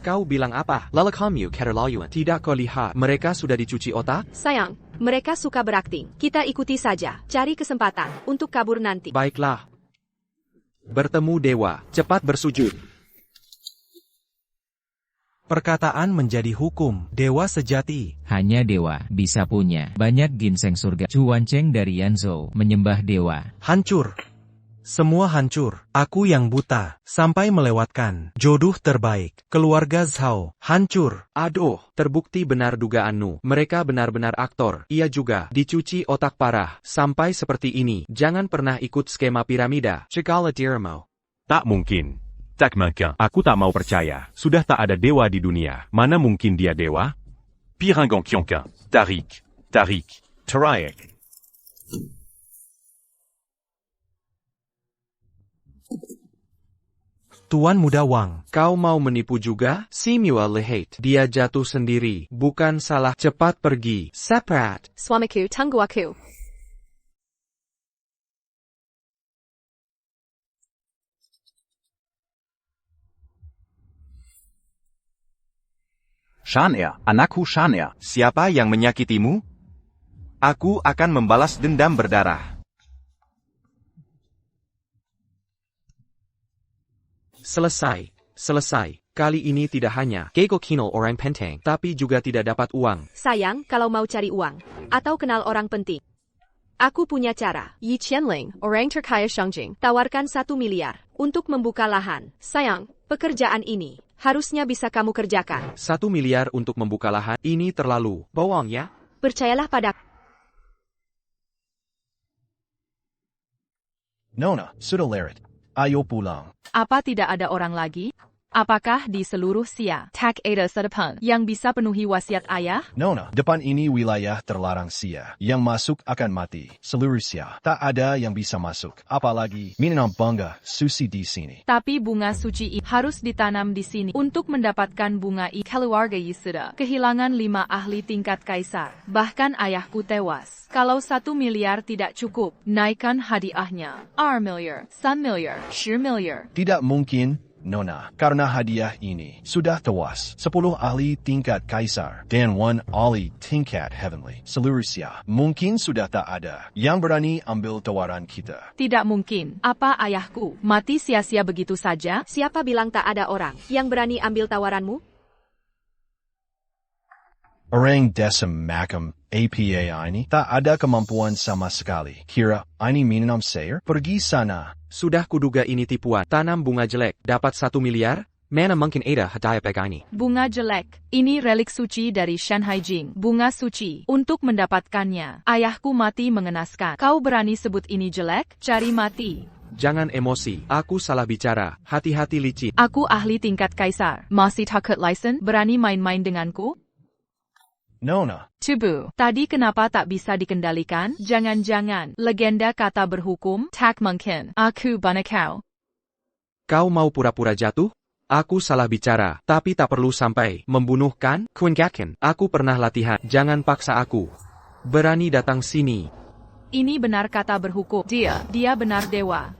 Kau bilang apa? Lalakamu keterlaluan. Tidak kau lihat, mereka sudah dicuci otak? Sayang, mereka suka berakting. Kita ikuti saja. Cari kesempatan untuk kabur nanti. Baiklah. Bertemu dewa, cepat bersujud. Perkataan menjadi hukum. Dewa sejati. Hanya dewa bisa punya banyak ginseng surga. Chuancheng dari Yanzhou menyembah dewa. Hancur. Semua hancur. Aku yang buta. Sampai melewatkan jodoh terbaik. Keluarga Zhao. Hancur. Aduh, terbukti benar dugaanmu. Mereka benar-benar aktor. Ia juga dicuci otak parah. Sampai seperti ini. Jangan pernah ikut skema piramida. Cegala dirimu. Tak mungkin. Tak mungkin. Aku tak mau percaya. Sudah tak ada dewa di dunia. Mana mungkin dia dewa? Piringan Qian Kun. Tarik. Tarik. Tarayak. Tuan Muda Wang. Kau mau menipu juga? Simua lihat. Dia jatuh sendiri. Bukan salah. Cepat pergi. Separat. Suamiku, tunggu aku. Shanair, anakku Shanair. Siapa yang menyakitimu? Aku akan membalas dendam berdarah. Selesai. Selesai. Kali ini tidak hanya Gego Kinol orang penting, tapi juga tidak dapat uang. Sayang, kalau mau cari uang, atau kenal orang penting. Aku punya cara. Yi Qianling, orang terkaya Shangjing, tawarkan 1 miliar untuk membuka lahan. Sayang, pekerjaan ini harusnya bisa kamu kerjakan. 1 miliar untuk membuka lahan, ini terlalu bohong ya? Percayalah padaku. Nona, sudah leret. Ayo pulang. Apa tidak ada orang lagi? Apakah di seluruh Sia, Tak ada sedepan yang bisa penuhi wasiat ayah? Nona, depan ini wilayah terlarang Sia. Yang masuk akan mati. Seluruh Sia. Tak ada yang bisa masuk. Apalagi minum bangga susi di sini. Tapi bunga suci harus ditanam di sini. Untuk mendapatkan bunga keluarga Yisuda kehilangan 5 ahli tingkat kaisar. Bahkan ayahku tewas. Kalau 1 miliar tidak cukup, naikkan hadiahnya. 2 miliar, 3 miliar, 10 miliar. Tidak mungkin. Nona, karena hadiah ini sudah tewas 10 ahli tingkat kaisar dan 1 ahli tingkat heavenly. Seluruhnya mungkin sudah tak ada yang berani ambil tawaran kita. Tidak mungkin. Apa ayahku mati sia-sia begitu saja? Siapa bilang tak ada orang yang berani ambil tawaranmu? Orang desa makam APA ini tak ada kemampuan sama sekali. Kira ini minum sayur? Pergi sana. Sudah kuduga ini tipuan. Tanam bunga jelek, dapat 1 miliar? Mana mungkin ada hadiah ini? Bunga jelek. Ini relik suci dari Shanghai Jing. Bunga suci. Untuk mendapatkannya, ayahku mati mengenaskan. Kau berani sebut ini jelek? Cari mati. Jangan emosi, aku salah bicara. Hati-hati licin. Aku ahli tingkat kaisar. Masih takut license? Berani main-main denganku? Nona. Tubuh, tadi kenapa tak bisa dikendalikan? Jangan-jangan, legenda kata berhukum, tak mungkin. Aku banakau. Kau mau pura-pura jatuh? Aku salah bicara, tapi tak perlu sampai membunuh kan? Kuingkatkan, aku pernah latihan, jangan paksa aku. Berani datang sini. Ini benar kata berhukum. Dia benar dewa.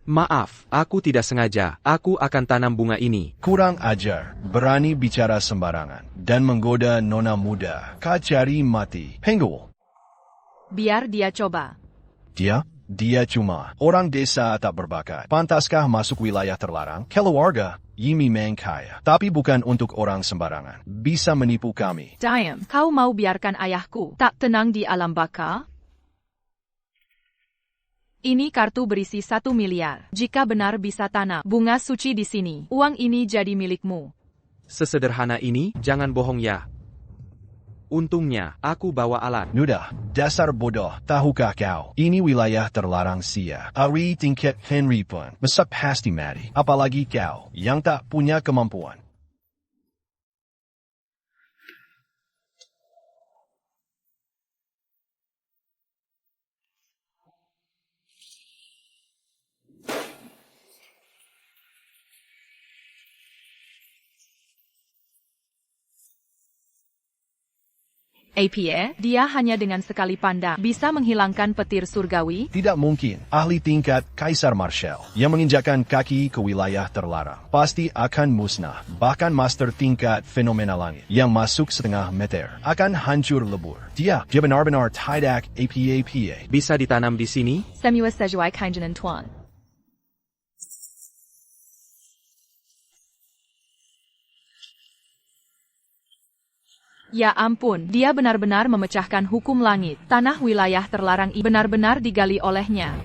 Maaf, aku tidak sengaja. Aku akan tanam bunga ini. Kurang ajar, berani bicara sembarangan dan menggoda nona muda. Kau cari mati. Penggul. Biar dia coba. Dia cuma orang desa tak berbakat. Pantaskah masuk wilayah terlarang? Keluarga Yimi memang kaya, tapi bukan untuk orang sembarangan. Bisa menipu kami. Diam, kau mau biarkan ayahku tak tenang di alam baka? Ini kartu berisi 1 miliar. Jika benar bisa tanam bunga suci di sini, uang ini jadi milikmu. Sesederhana ini, jangan bohong ya. Untungnya, aku bawa alat. Nudah, dasar bodoh, tahukah kau? Ini wilayah terlarang sia. Ahli tingkat Henry pun, masa pasti mati. Apalagi kau, yang tak punya kemampuan. APA, dia hanya dengan sekali pandang bisa menghilangkan petir surgawi? Tidak mungkin. Ahli tingkat Kaisar Marshall yang menginjakkan kaki ke wilayah terlarang pasti akan musnah. Bahkan master tingkat fenomena langit yang masuk setengah meter akan hancur lebur. Dia benar-benar tidak APA. Bisa ditanam di sini? Semua sesuai keinginan Tuan. Ya ampun, dia benar-benar memecahkan hukum langit. Tanah wilayah terlarang ini benar-benar digali olehnya.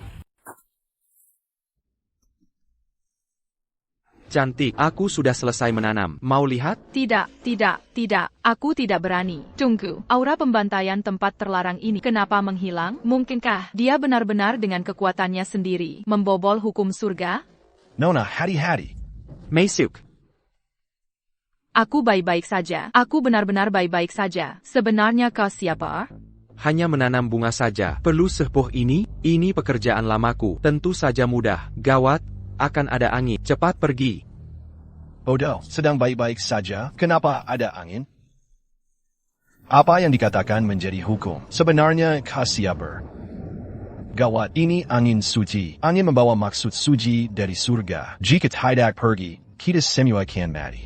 Cantik, aku sudah selesai menanam. Mau lihat? Tidak. Aku tidak berani. Tunggu, aura pembantaian tempat terlarang ini kenapa menghilang? Mungkinkah dia benar-benar dengan kekuatannya sendiri membobol hukum surga? Nona, hati-hati. Masuk. Aku baik-baik saja. Aku benar-benar baik-baik saja. Sebenarnya kau siapa? Hanya menanam bunga saja. Perlu sepuh ini? Ini pekerjaan lamaku. Tentu saja mudah. Gawat, akan ada angin. Cepat pergi. Bodoh, sedang baik-baik saja. Kenapa ada angin? Apa yang dikatakan menjadi hukum? Sebenarnya kau siapa? Gawat, ini angin suci. Angin membawa maksud suci dari surga. Jika tidak pergi, kita semua akan mati.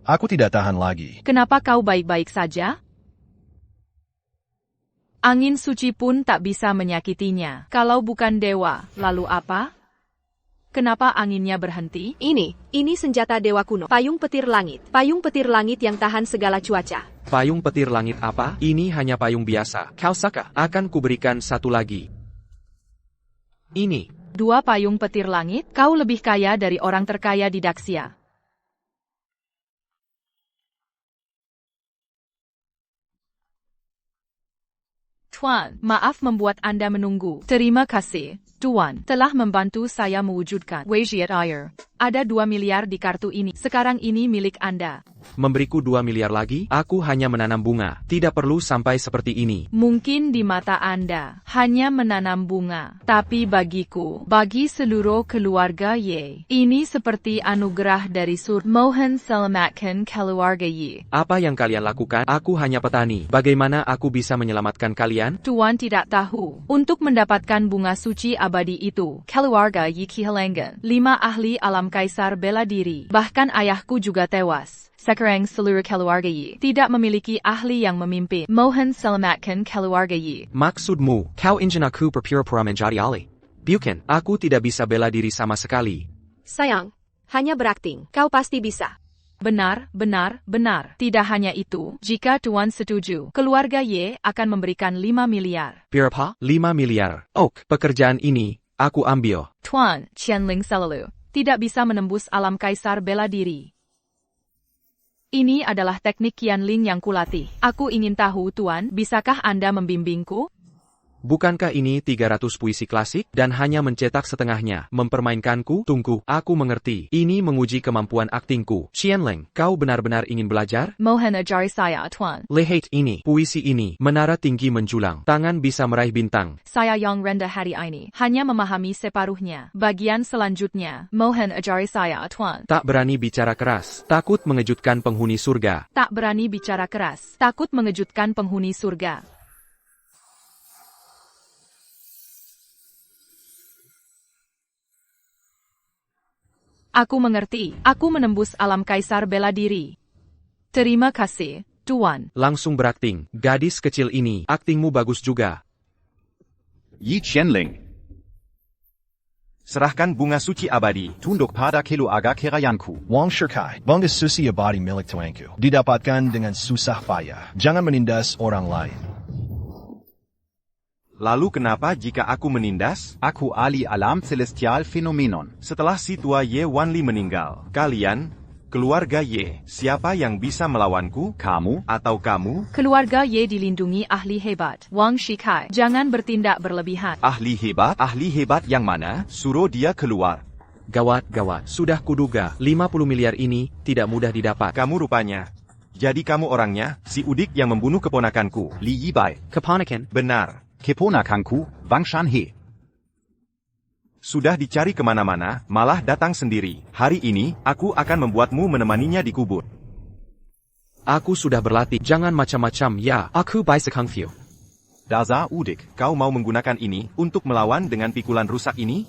Aku tidak tahan lagi. Kenapa kau baik-baik saja? Angin suci pun tak bisa menyakitinya. Kalau bukan dewa, lalu apa? Kenapa anginnya berhenti? Ini senjata dewa kuno. Payung petir langit. Payung petir langit yang tahan segala cuaca. Payung petir langit apa? Ini hanya payung biasa. Kau saka? Akan kuberikan satu lagi. Ini. 2 payung petir langit? Kau lebih kaya dari orang terkaya di Daxia. Tuan, maaf membuat Anda menunggu. Terima kasih, Tuan, telah membantu saya mewujudkan wasiat air. Ada 2 miliar di kartu ini. Sekarang ini milik Anda. Memberiku 2 miliar lagi? Aku hanya menanam bunga. Tidak perlu sampai seperti ini. Mungkin di mata Anda hanya menanam bunga, tapi bagiku, bagi seluruh keluarga Ye, ini seperti anugerah dari Sur. Mohon selamatkan keluarga Ye. Apa yang kalian lakukan? Aku hanya petani. Bagaimana aku bisa menyelamatkan kalian? Tuan tidak tahu. Untuk mendapatkan bunga suci abadi itu, keluarga Yi kehilangan 5 ahli alam kaisar bela diri. Bahkan ayahku juga tewas. Sekarang seluruh keluarga Yi tidak memiliki ahli yang memimpin. Mohon selamatkan keluarga Yi. Maksudmu, kau ingin aku berpura-pura menjadi ahli? Bukan, aku tidak bisa bela diri sama sekali. Sayang, hanya berakting. Kau pasti bisa. Benar, benar, benar. Tidak hanya itu, jika Tuan setuju, keluarga Ye akan memberikan 5 miliar. Berapa? 5 miliar. Ok, pekerjaan ini, aku ambil. Tuan, Qianling selalu tidak bisa menembus alam kaisar bela diri. Ini adalah teknik Qianling yang kulatih. Aku ingin tahu, Tuan, bisakah Anda membimbingku? Bukankah ini 300 puisi klasik dan hanya mencetak setengahnya? Mempermainkanku? Tunggu, aku mengerti. Ini menguji kemampuan aktingku. Qianling, kau benar-benar ingin belajar? Mohon ajari saya, Tuan. Lihat ini, puisi ini, menara tinggi menjulang. Tangan bisa meraih bintang. Saya yang rendah hari ini, hanya memahami separuhnya. Bagian selanjutnya, mohon ajari saya, Tuan. Tak berani bicara keras, takut mengejutkan penghuni surga. Tak berani bicara keras, takut mengejutkan penghuni surga. Aku mengerti. Aku menembus alam kaisar bela diri. Terima kasih, Tuan. Langsung berakting. Gadis kecil ini, aktingmu bagus juga. Yi Qianling. Serahkan bunga suci abadi. Tunduk pada keluarga kerayanku. Wang Shikai, bunga suci abadi milik tuanku. Didapatkan dengan susah payah. Jangan menindas orang lain. Lalu kenapa jika aku menindas? Aku ahli alam celestial fenomenon. Setelah si tua Ye Wanli meninggal, kalian, keluarga Ye, siapa yang bisa melawanku? Kamu atau kamu? Keluarga Ye dilindungi ahli hebat. Wang Shikai, jangan bertindak berlebihan. Ahli hebat? Ahli hebat yang mana? Suruh dia keluar. Gawat, gawat. Sudah kuduga, 50 miliar ini tidak mudah didapat. Kamu rupanya. Jadi kamu orangnya, si udik yang membunuh keponakanku, Li Yibai. Keponakan? Benar. Keponakanku, Wang Shanhe. Sudah dicari kemana-mana, malah datang sendiri. Hari ini, aku akan membuatmu menemaninya di kubur. Aku sudah berlatih, jangan macam-macam ya, aku bisa kung fu. Daza udik, kau mau menggunakan ini untuk melawan dengan pikulan rusak ini?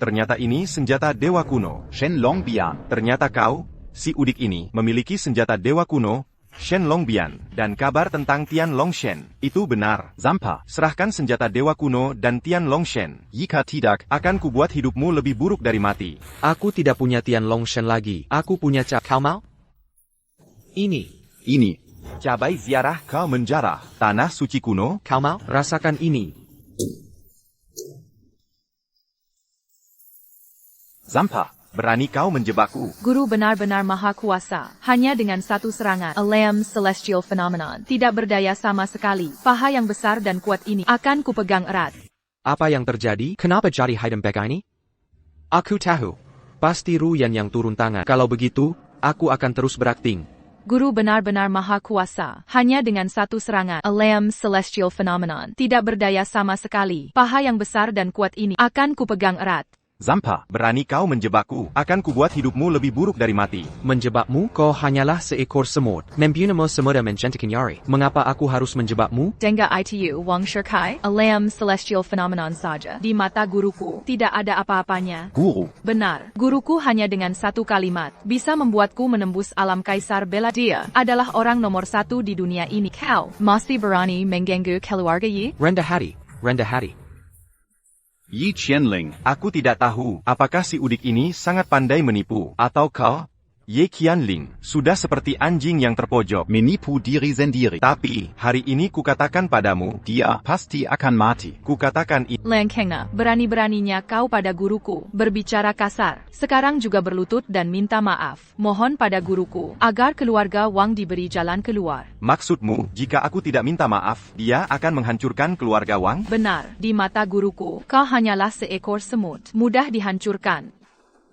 Ternyata ini senjata dewa kuno, Shen Longbian. Ternyata kau, si udik ini, memiliki senjata dewa kuno, Shen Longbian, dan kabar tentang Tian Longshen. Itu benar. Zampa, serahkan senjata dewa kuno dan Tian Longshen. Jika tidak, akan kubuat hidupmu lebih buruk dari mati. Aku tidak punya Tian Longshen lagi. Aku punya Kau mau? Ini. Cabai ziarah kau menjarah. Tanah suci kuno. Kau mau? Rasakan ini. Zampa, berani kau menjebakku. Guru benar-benar maha kuasa. Hanya dengan satu serangan, Alam Celestial Phenomenon tidak berdaya sama sekali. Paha yang besar dan kuat ini akan kupegang erat. Apa yang terjadi? Kenapa jadi Hidembek ini? Aku tahu. Pasti Ruyan yang turun tangan. Kalau begitu, aku akan terus berakting. Guru benar-benar maha kuasa. Hanya dengan satu serangan, Alam Celestial Phenomenon tidak berdaya sama sekali. Paha yang besar dan kuat ini akan kupegang erat. Zampa, berani kau menjebakku. Akan kubuat hidupmu lebih buruk dari mati. Menjebakmu? Kau hanyalah seekor semut. Membunuhmu semudah menjentikan Yari. Mengapa aku harus menjebakmu? Dengar itu, Wang Shikai, Alam Celestial Phenomenon saja. Di mata guruku, tidak ada apa-apanya. Guru. Benar, guruku hanya dengan satu kalimat, bisa membuatku menembus alam kaisar bela. Dia adalah orang nomor 1 di dunia ini. Kau masih berani mengganggu keluarga Yi? Rendah hati. Yi Qianling, aku tidak tahu apakah si udik ini sangat pandai menipu, atau kau, Ye Qianling, sudah seperti anjing yang terpojok, menipu diri sendiri. Tapi, hari ini kukatakan padamu, dia pasti akan mati. Kukatakan ini. Lengkengna, berani-beraninya kau pada guruku, berbicara kasar. Sekarang juga berlutut dan minta maaf. Mohon pada guruku, agar keluarga Wang diberi jalan keluar. Maksudmu, jika aku tidak minta maaf, dia akan menghancurkan keluarga Wang? Benar, di mata guruku, kau hanyalah seekor semut, mudah dihancurkan.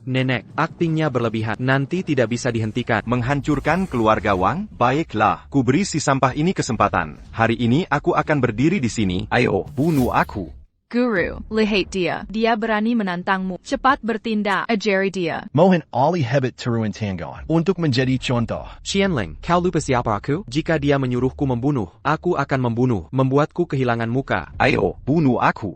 Nenek, aktingnya berlebihan. Nanti tidak bisa dihentikan. Menghancurkan keluarga Wang? Baiklah, kuberi si sampah ini kesempatan. Hari ini aku akan berdiri di sini. Ayo, bunuh aku. Guru, lihat dia. Dia berani menantangmu. Cepat bertindak. Ajari dia. Mohon Ali hebat turun tangan untuk menjadi contoh. Qianling, kau lupa siapa aku? Jika dia menyuruhku membunuh, aku akan membunuh, membuatku kehilangan muka. Ayo, bunuh aku.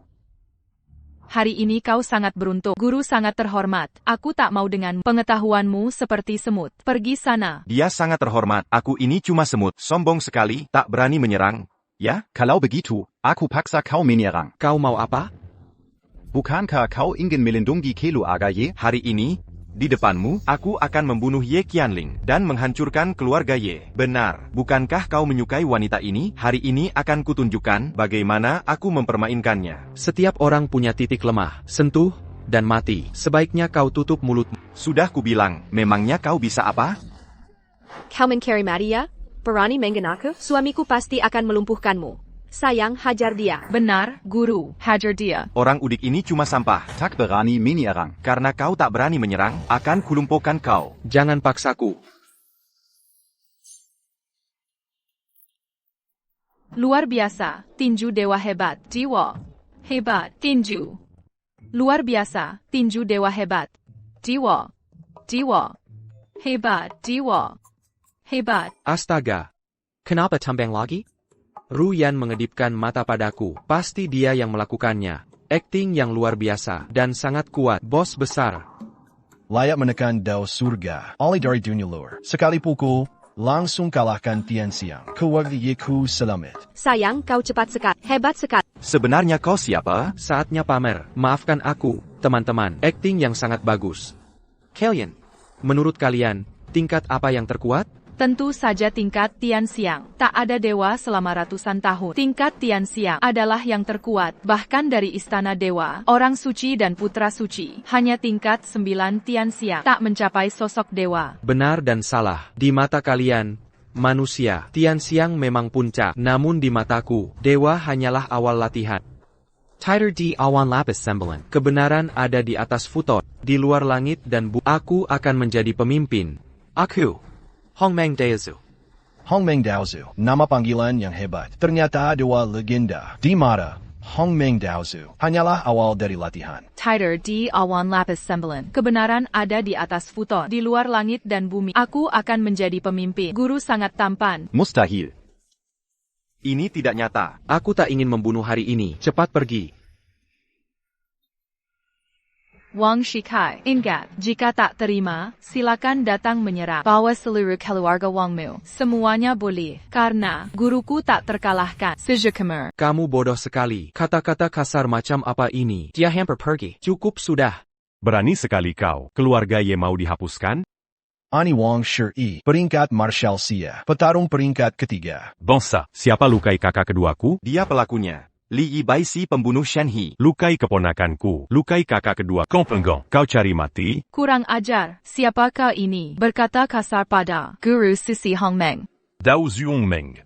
Hari ini kau sangat beruntung. Guru sangat terhormat. Aku tak mau dengan pengetahuanmu seperti semut. Pergi sana. Dia sangat terhormat. Aku ini cuma semut. Sombong sekali, tak berani menyerang. Ya, kalau begitu, aku paksa kau menyerang. Kau mau apa? Bukankah kau ingin melindungi keluarga Ye? Hari ini, di depanmu, aku akan membunuh Ye Qianling dan menghancurkan keluarga Ye. Benar, bukankah kau menyukai wanita ini? Hari ini akan kutunjukkan bagaimana aku mempermainkannya. Setiap orang punya titik lemah, sentuh, dan mati. Sebaiknya kau tutup mulutmu. Sudah kubilang, memangnya kau bisa apa? Kau mencari Maria? Berani mengenaku? Suamiku pasti akan melumpuhkanmu. Sayang, hajar dia. Benar, Guru. Hajar dia. Orang udik ini cuma sampah. Tak berani menyerang. Karena kau tak berani menyerang, akan kulumpuhkan kau. Jangan paksaku. Luar biasa. Tinju dewa hebat. Jiwa. Hebat. Tinju. Luar biasa. Tinju dewa hebat. Jiwa. Jiwa. Hebat. Jiwa. Hebat. Astaga. Kenapa tambang lagi? Ru Yan mengedipkan mata padaku. Pasti dia yang melakukannya. Akting yang luar biasa dan sangat kuat. Bos besar. Layak menekan dao surga. Ali dari dunia luar. Sekali pukul, langsung kalahkan Tian Xiang. Keluarga Yeku selamat. Sayang, kau cepat sekali. Hebat sekali. Sebenarnya kau siapa? Saatnya pamer. Maafkan aku, teman-teman. Akting yang sangat bagus. Kalian, menurut kalian, tingkat apa yang terkuat? Tentu saja tingkat Tian Xiang. Tak ada dewa selama ratusan tahun. Tingkat Tian Xiang adalah yang terkuat. Bahkan dari istana dewa, orang suci dan putra suci. Hanya tingkat 9 Tian Xiang tak mencapai sosok dewa. Benar dan salah. Di mata kalian, manusia, Tian Xiang memang puncak. Namun di mataku, dewa hanyalah awal latihan. Tighter di awan lapis sembilan. Kebenaran ada di atas futon. Di luar langit dan aku akan menjadi pemimpin. Aku. Hongmeng Daozu. Hongmeng Daozu, nama panggilan yang hebat. Ternyata dewa legenda. Di mata, Hongmeng Daozu hanyalah awal dari latihan. Tighter di awan lapis sembilan. Kebenaran ada di atas futon. Di luar langit dan bumi. Aku akan menjadi pemimpin. Guru sangat tampan. Mustahil. Ini tidak nyata. Aku tak ingin membunuh hari ini. Cepat pergi. Wang Shikai, ingat, jika tak terima, silakan datang menyerang. Bawa seluruh keluarga Wangmu. Semuanya boleh, karena guruku tak terkalahkan. Sejakamer. Kamu bodoh sekali. Kata-kata kasar macam apa ini? Dia hampir pergi. Cukup sudah. Berani sekali kau. Keluarga Ye mau dihapuskan? Ani Wang Shi, peringkat Marshal Xia, petarung peringkat ketiga. Bangsa, siapa lukai kakak keduaku? Dia pelakunya. Li Yibai si pembunuh Shen He. Lukai keponakanku. Lukai kakak kedua. Kompengong. Kau cari mati? Kurang ajar. Siapakah ini? Berkata kasar pada Guru Sisi Hongmeng. Dao Zhongmeng.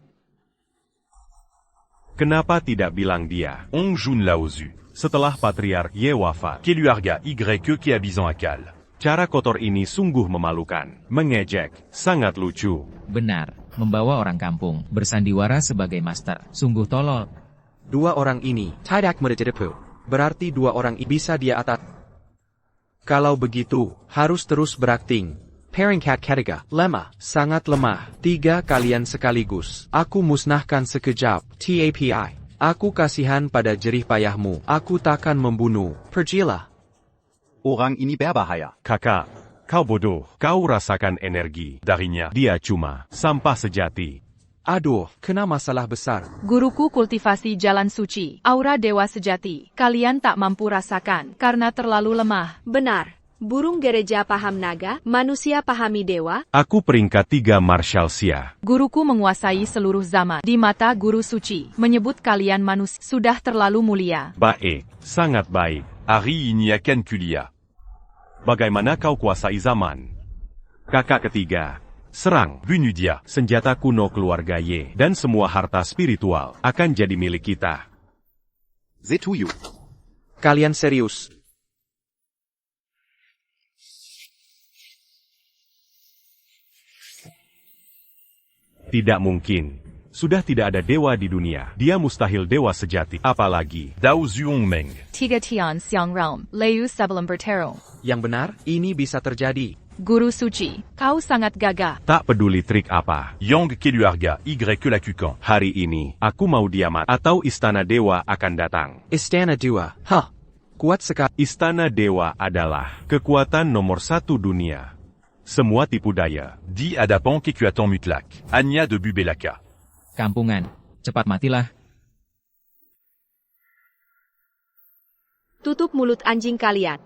Kenapa tidak bilang dia? Ong Jun Laozu. Setelah Patriark Ye wafat. Keluarga YQ Kiabizan akal. Cara kotor ini sungguh memalukan. Mengejek. Sangat lucu. Benar. Membawa orang kampung. Bersandiwara sebagai master. Sungguh tolol. Dua orang ini, tidak menjadipu. Berarti dua orang bisa dia atas. Kalau begitu, harus terus berakting. Peringkat ketiga, lemah, sangat lemah. 3 kalian sekaligus. Aku musnahkan sekejap. TAPI. Aku kasihan pada jerih payahmu. Aku takkan membunuh. Pergilah. Orang ini berbahaya. Kakak, kau bodoh. Kau rasakan energi darinya. Dia cuma sampah sejati. Aduh, kena masalah besar. Guruku kultivasi jalan suci, aura dewa sejati. Kalian tak mampu rasakan, karena terlalu lemah. Benar. Burung gereja paham naga, manusia pahami dewa. Aku peringkat 3 Marshal Xia. Guruku menguasai seluruh zaman. Di mata guru suci, menyebut kalian manusia sudah terlalu mulia. Baik, sangat baik. Hari ini akan kuliah. Bagaimana kau kuasai zaman? Kakak ketiga. Serang, bunuh dia. Senjata kuno keluarga Ye dan semua harta spiritual akan jadi milik kita. Zetuyu. Kalian serius? Tidak mungkin. Sudah tidak ada dewa di dunia. Dia mustahil dewa sejati. Apalagi Dao Zhuongmeng. Tiga Tian Xiang Realm, Leu sebelum berteru. Yang benar, ini bisa terjadi. Guru suci, kau sangat gagah. Tak peduli trik apa. Yang Keluarga Y que la Cucan. Hari ini, aku mau diamat atau istana dewa akan datang. Istana Dua. Kuat sekali. Istana dewa adalah kekuatan nomor 1 dunia. Semua tipu daya. Di Adapan Kekuatan mutlak. Anya de Bubelaka. Kampungan. Cepat matilah. Tutup mulut anjing kalian.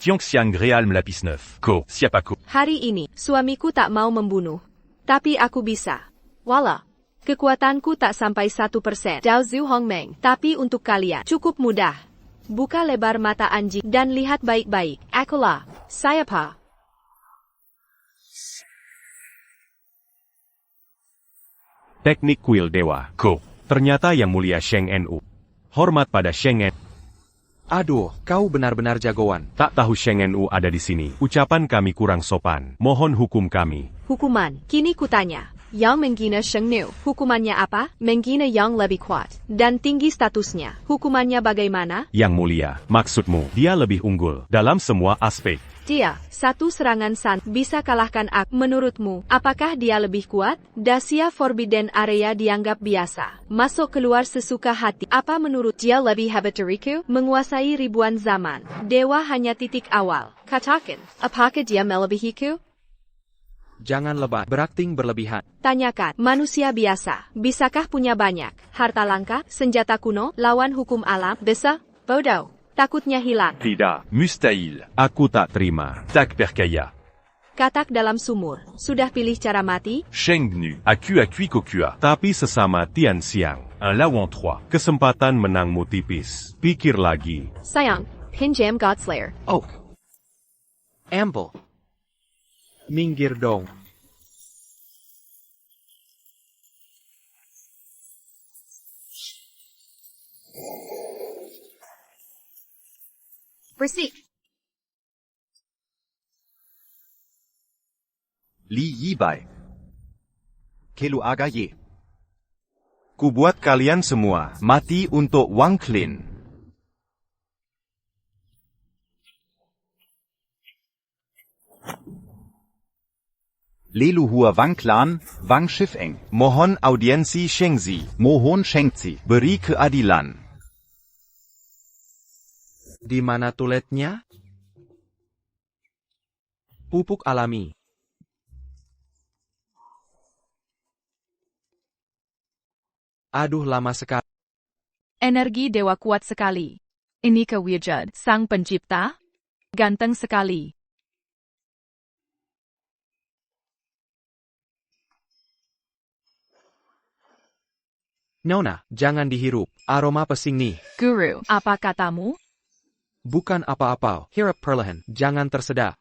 Tiongxiang Realm Lapis 9. Ko, siapa ko? Hari ini, suamiku tak mau membunuh. Tapi aku bisa. Wala. Kekuatanku tak sampai 1%. Dao Zhuongmeng. Tapi untuk kalian, cukup mudah. Buka lebar mata anjing dan lihat baik-baik. Akulah. Siapa? Teknik kuil dewa. Ko. Ternyata yang mulia Sheng Nu. Hormat pada Sheng Nu. Aduh, kau benar-benar jagoan. Tak tahu Sheng Nu ada di sini. Ucapan kami kurang sopan. Mohon hukum kami. Hukuman. Kini kutanya. Yang menghina Sheng Nu. Hukumannya apa? Menghina yang lebih kuat. Dan tinggi statusnya. Hukumannya bagaimana? Yang mulia, maksudmu, dia lebih unggul dalam semua aspek. Dia, satu serangan bisa kalahkan aku. Menurutmu, apakah dia lebih kuat? Dacia Forbidden Area dianggap biasa. Masuk keluar sesuka hati. Apa menurut dia lebih hebat dariku? Menguasai ribuan zaman. Dewa hanya titik awal. Katakan, apakah dia melebihiku? Jangan lebay, berakting berlebihan. Tanyakan, manusia biasa, bisakah punya banyak harta langka, senjata kuno, lawan hukum alam, desa, bodoh? Takutnya hilang. Tidak. Mustahil. Aku tak terima. Tak percaya. Katak dalam sumur. Sudah pilih cara mati? Sheng Nu. Aku akui kokua. Tapi sesama Tian Xiang. Un lawan 3. Kesempatan menangmu tipis. Pikir lagi. Sayang, pinjam Godslayer. Oh. Amble. Minggir dong. Bersih. Li Yibai. Keluarga Y. Kubuat kalian semua Mati untuk Wang Klin. Leluhur Wang Clan, Wang Shifeng. Mohon audiensi Shengzi. Mohon Shengzi. Beri keadilan. Di mana tuletnya? Pupuk alami. Aduh, lama sekali. Energi dewa kuat sekali. Ini kewujud sang pencipta? Ganteng sekali. Nona, jangan dihirup. Aroma pesing nih. Guru, apa katamu? Bukan apa-apa. Hirap perlahan. Jangan tersedak.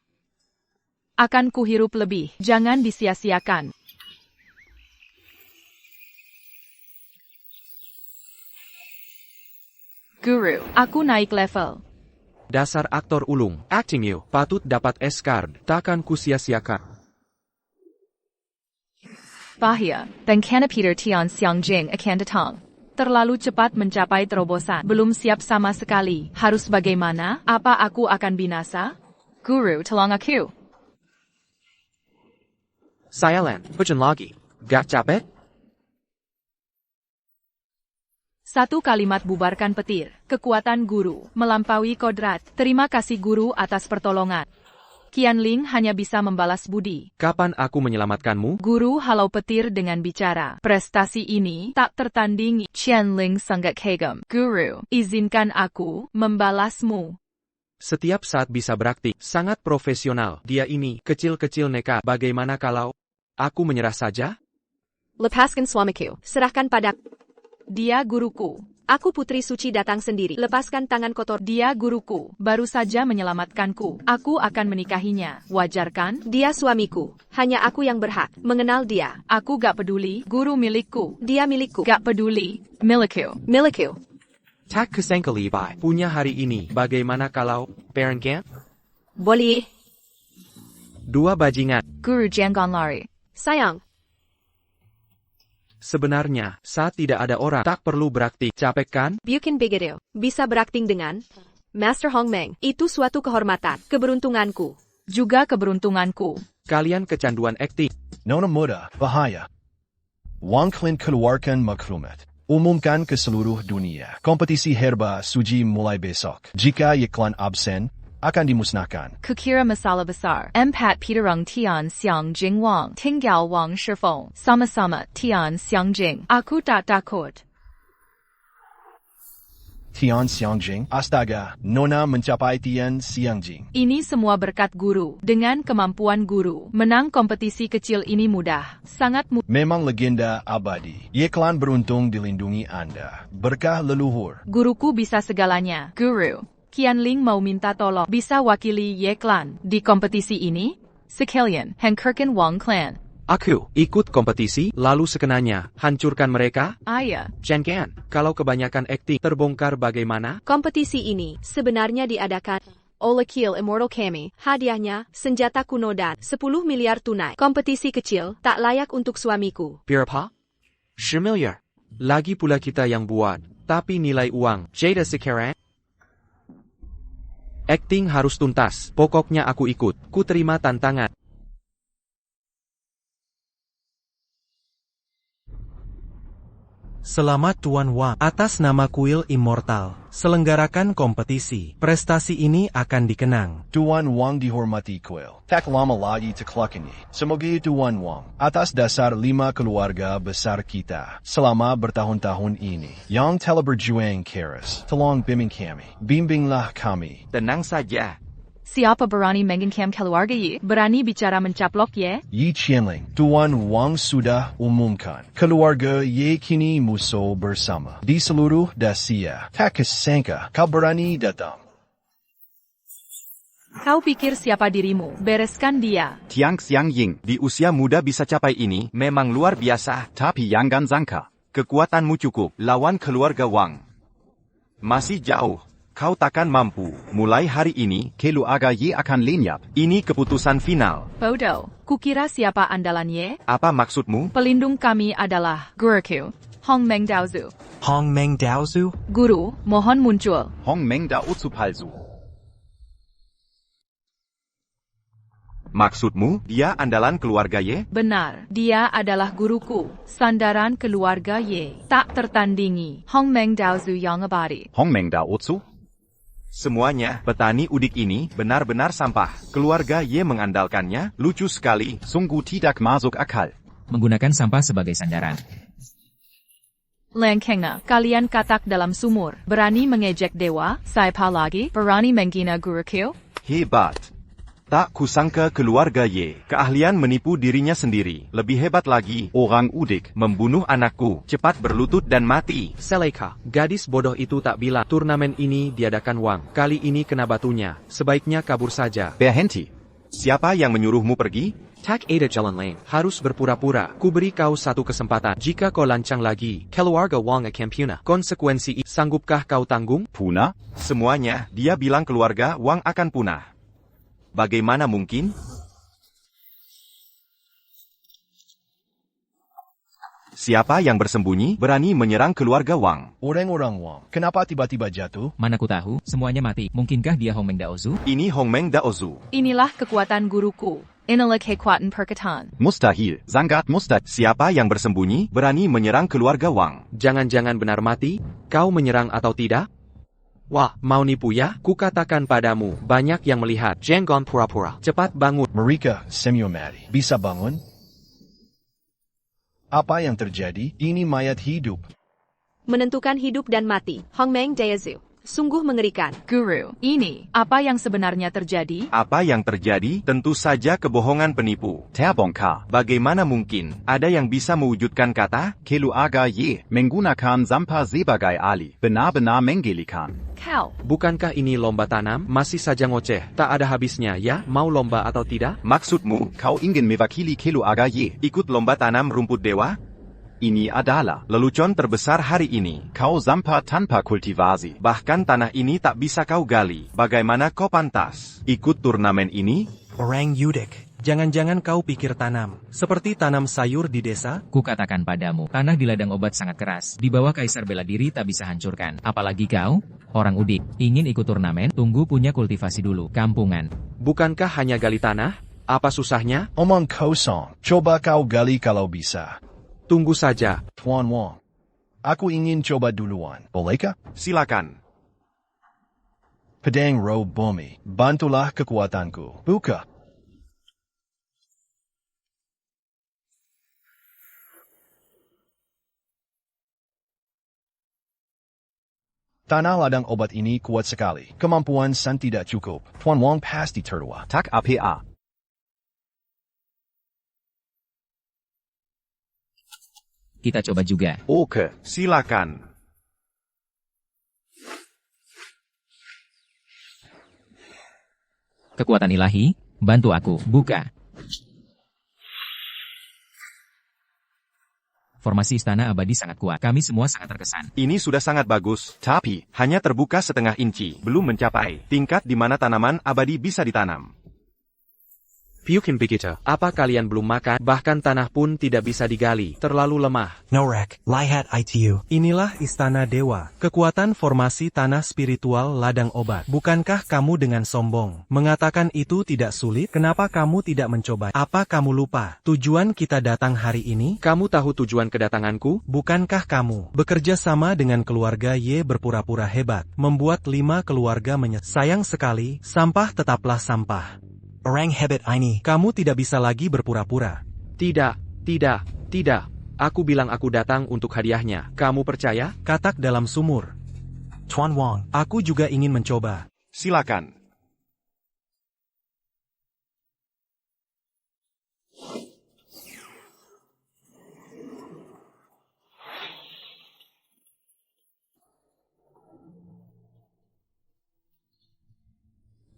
Akan kuhirup lebih. Jangan disia-siakan. Guru, aku naik level. Dasar aktor ulung. Acting you. Patut dapat S-card. Takkan kusia-siakan. Bahaya, dan karena Peter Tian Xiang Jing akan datang. Terlalu cepat mencapai terobosan. Belum siap sama sekali. Harus bagaimana? Apa aku akan binasa? Guru, tolong aku. Sayalan, hujan lagi. Gak capek? Satu kalimat bubarkan petir. Kekuatan guru, melampaui kodrat. Terima kasih guru atas pertolongan. Qianling hanya bisa membalas budi. Kapan aku menyelamatkanmu? Guru halau petir dengan bicara. Prestasi ini tak tertandingi. Qianling sangat kagum. Guru, izinkan aku membalasmu. Setiap saat bisa berakting. Sangat profesional. Dia ini, kecil-kecil nekat. Bagaimana kalau aku menyerah saja? Lepaskan suamiku. Serahkan padaku. Dia guruku. Aku putri suci datang sendiri. Lepaskan tangan kotor. Dia guruku. Baru saja menyelamatkanku. Aku akan menikahinya. Wajar kan? Dia suamiku. Hanya aku yang berhak mengenal dia. Aku gak peduli. Guru milikku. Dia milikku. Gak peduli. Milikku. Milikku. Tak kesengkel Levi. Punya hari ini. Bagaimana kalau Baron Camp? Boleh. 2 bajingan. Guru jangan lari. Sayang. Sebenarnya, saat tidak ada orang, tak perlu berakting. Capek kan? Bukan begitu. Bisa berakting dengan Master Hongmeng. Itu suatu kehormatan. Keberuntunganku. Juga keberuntunganku. Kalian kecanduan akting. Nona muda, bahaya. Wang Klin keluarkan maklumat. Umumkan ke seluruh dunia. Kompetisi herba suji mulai besok. Jika iklan absen, akan dimusnahkan. Kukira masalah besar. Empat Peterung Tian Xiang Jing Wang. Tinggal Wang Shifeng. Sama-sama Tian Xiang Jing. Aku tak takut. Tian Xiangjing, astaga, Nona mencapai Tian Xiangjing. Ini semua berkat guru. Dengan kemampuan guru, menang kompetisi kecil ini mudah. Sangat mudah. Memang legenda abadi. Iklan beruntung dilindungi Anda. Berkah leluhur. Guruku bisa segalanya. Guru, Qianling mau minta tolong. Bisa wakili Yeklan di kompetisi ini? Sekalian, hancurkan Wang Clan. Aku ikut kompetisi, lalu sekenanya, hancurkan mereka? Ayah. Jangan, kalau kebanyakan akting terbongkar bagaimana? Kompetisi ini sebenarnya diadakan oleh Kill Immortal Kami. Hadiahnya, senjata kuno dan 10 miliar tunai. Kompetisi kecil, tak layak untuk suamiku. Berapa? 10 miliar. Lagi pula kita yang buat, tapi nilai uang, jeda sekarang. Akting harus tuntas, pokoknya aku ikut, ku terima tantangan. Selamat Tuan Wang, atas nama Kuil Immortal, selenggarakan kompetisi. Prestasi ini akan dikenang. Tuan Wang dihormati Kuil. Tak lama lagi tekelakannya. Semoga Tuan Wang, atas dasar 5 keluarga besar kita, selama bertahun-tahun ini, yang telah berjuang keras, tolong bimbing kami. Bimbinglah kami. Tenang saja. Siapa berani mengancam keluarga Yi? Berani bicara mencaplok Ye? Yi Qianling, Tuan Wang sudah umumkan. Keluarga Ye kini musuh bersama. Di seluruh Dasia. Tak kesangka kau berani datang. Kau pikir siapa dirimu? Bereskan dia. Tian Xiangjing, di usia muda bisa capai ini, memang luar biasa. Tapi jangan sangka, kekuatanmu cukup lawan keluarga Wang. Masih jauh. Kau takkan mampu. Mulai hari ini, keluarga Ye akan lenyap. Ini keputusan final. Bodoh. Kukira siapa andalan Ye? Apa maksudmu? Pelindung kami adalah Guruku, Hongmeng Daozu. Hongmeng Daozu? Guru, mohon muncul. Hongmeng Daozu palsu. Maksudmu, dia andalan keluarga Ye? Benar, dia adalah guruku. Sandaran keluarga Ye. Tak tertandingi. Hongmeng Daozu yang abadi. Hongmeng Daozu? Semuanya, petani udik ini, benar-benar sampah. Keluarga Ye mengandalkannya, lucu sekali, sungguh tidak masuk akal. Menggunakan sampah sebagai sandaran. Langkengna, kalian katak dalam sumur. Berani mengejek dewa, siapa lagi? Berani menghina guruku? Hebat. Tak kusangka keluarga Ye, keahlian menipu dirinya sendiri. Lebih hebat lagi, orang udik, membunuh anakku, cepat berlutut dan mati. Seleka, gadis bodoh itu tak bilang turnamen ini diadakan Wang. Kali ini kena batunya, sebaiknya kabur saja. Berhenti. Siapa yang menyuruhmu pergi? Tak ada jalan lain, harus berpura-pura. Ku beri kau satu kesempatan. Jika kau lancang lagi, keluarga Wang akan punah. Konsekuensi itu, sanggupkah kau tanggung? Punah? Semuanya, dia bilang keluarga Wang akan punah. Bagaimana mungkin? Siapa yang bersembunyi berani menyerang keluarga Wang? Orang-orang Wang, kenapa tiba-tiba jatuh? Mana ku tahu, semuanya mati. Mungkinkah dia Hongmeng Daozu? Ini Hongmeng Daozu. Inilah kekuatan guruku. Inilah kekuatan perkataan. Mustahil, sangat mustahil. Siapa yang bersembunyi berani menyerang keluarga Wang? Jangan-jangan benar mati? Kau menyerang atau tidak? Wah, mau nipu ya? Kukatakan padamu, banyak yang melihat. Jangan pura-pura. Cepat bangun. Mereka semiomati. Bisa bangun? Apa yang terjadi? Ini mayat hidup. Menentukan hidup dan mati. Hongmeng Daozu. Sungguh mengerikan. Guru, ini, apa yang sebenarnya terjadi? Apa yang terjadi? Tentu saja kebohongan penipu. Terbongkar. Bagaimana mungkin? Ada yang bisa mewujudkan kata? Keluarga Ye menggunakan sampah sebagai alih. Benar-benar menggelikan. Kau. Bukankah ini lomba tanam? Masih saja ngoceh. Tak ada habisnya ya? Mau lomba atau tidak? Maksudmu, kau ingin mewakili keluarga Ye? Ikut lomba tanam rumput dewa? Ini adalah lelucon terbesar hari ini. Kau sampah tanpa kultivasi. Bahkan tanah ini tak bisa kau gali. Bagaimana kau pantas ikut turnamen ini? Orang udik. Jangan-jangan kau pikir tanam, seperti tanam sayur di desa? Kukatakan padamu, tanah di ladang obat sangat keras. Di bawah kaisar bela diri tak bisa hancurkan. Apalagi kau, orang udik, ingin ikut turnamen, tunggu punya kultivasi dulu, kampungan. Bukankah hanya gali tanah? Apa susahnya? Omong kosong. Coba kau gali kalau bisa. Tunggu saja. Tuan Wang, aku ingin coba duluan. Bolehkah? Silakan. Pedang roh bumi, bantulah kekuatanku. Buka. Tanah ladang obat ini kuat sekali. Kemampuan San tidak cukup. Tuan Wang pasti tertua. Tak apa. Kita coba juga. Oke, silakan. Kekuatan ilahi, bantu aku, buka. Formasi istana abadi sangat kuat. Kami semua sangat terkesan. Ini sudah sangat bagus, tapi hanya terbuka setengah inci, belum mencapai tingkat di mana tanaman abadi bisa ditanam. Piukin begitu. Apa kalian belum makan? Bahkan tanah pun tidak bisa digali. Terlalu lemah. Norek, lihat itu. Inilah istana dewa, kekuatan formasi tanah spiritual ladang obat. Bukankah kamu dengan sombong mengatakan itu tidak sulit? Kenapa kamu tidak mencoba? Apa kamu lupa tujuan kita datang hari ini? Kamu tahu tujuan kedatanganku? Bukankah kamu bekerja sama dengan keluarga Y berpura-pura hebat, membuat 5 keluarga sayang sekali, sampah tetaplah sampah. Orang hebat ini. Kamu tidak bisa lagi berpura-pura. Tidak. Aku bilang aku datang untuk hadiahnya. Kamu percaya? Katak dalam sumur. Tuan Wang, aku juga ingin mencoba. Silakan.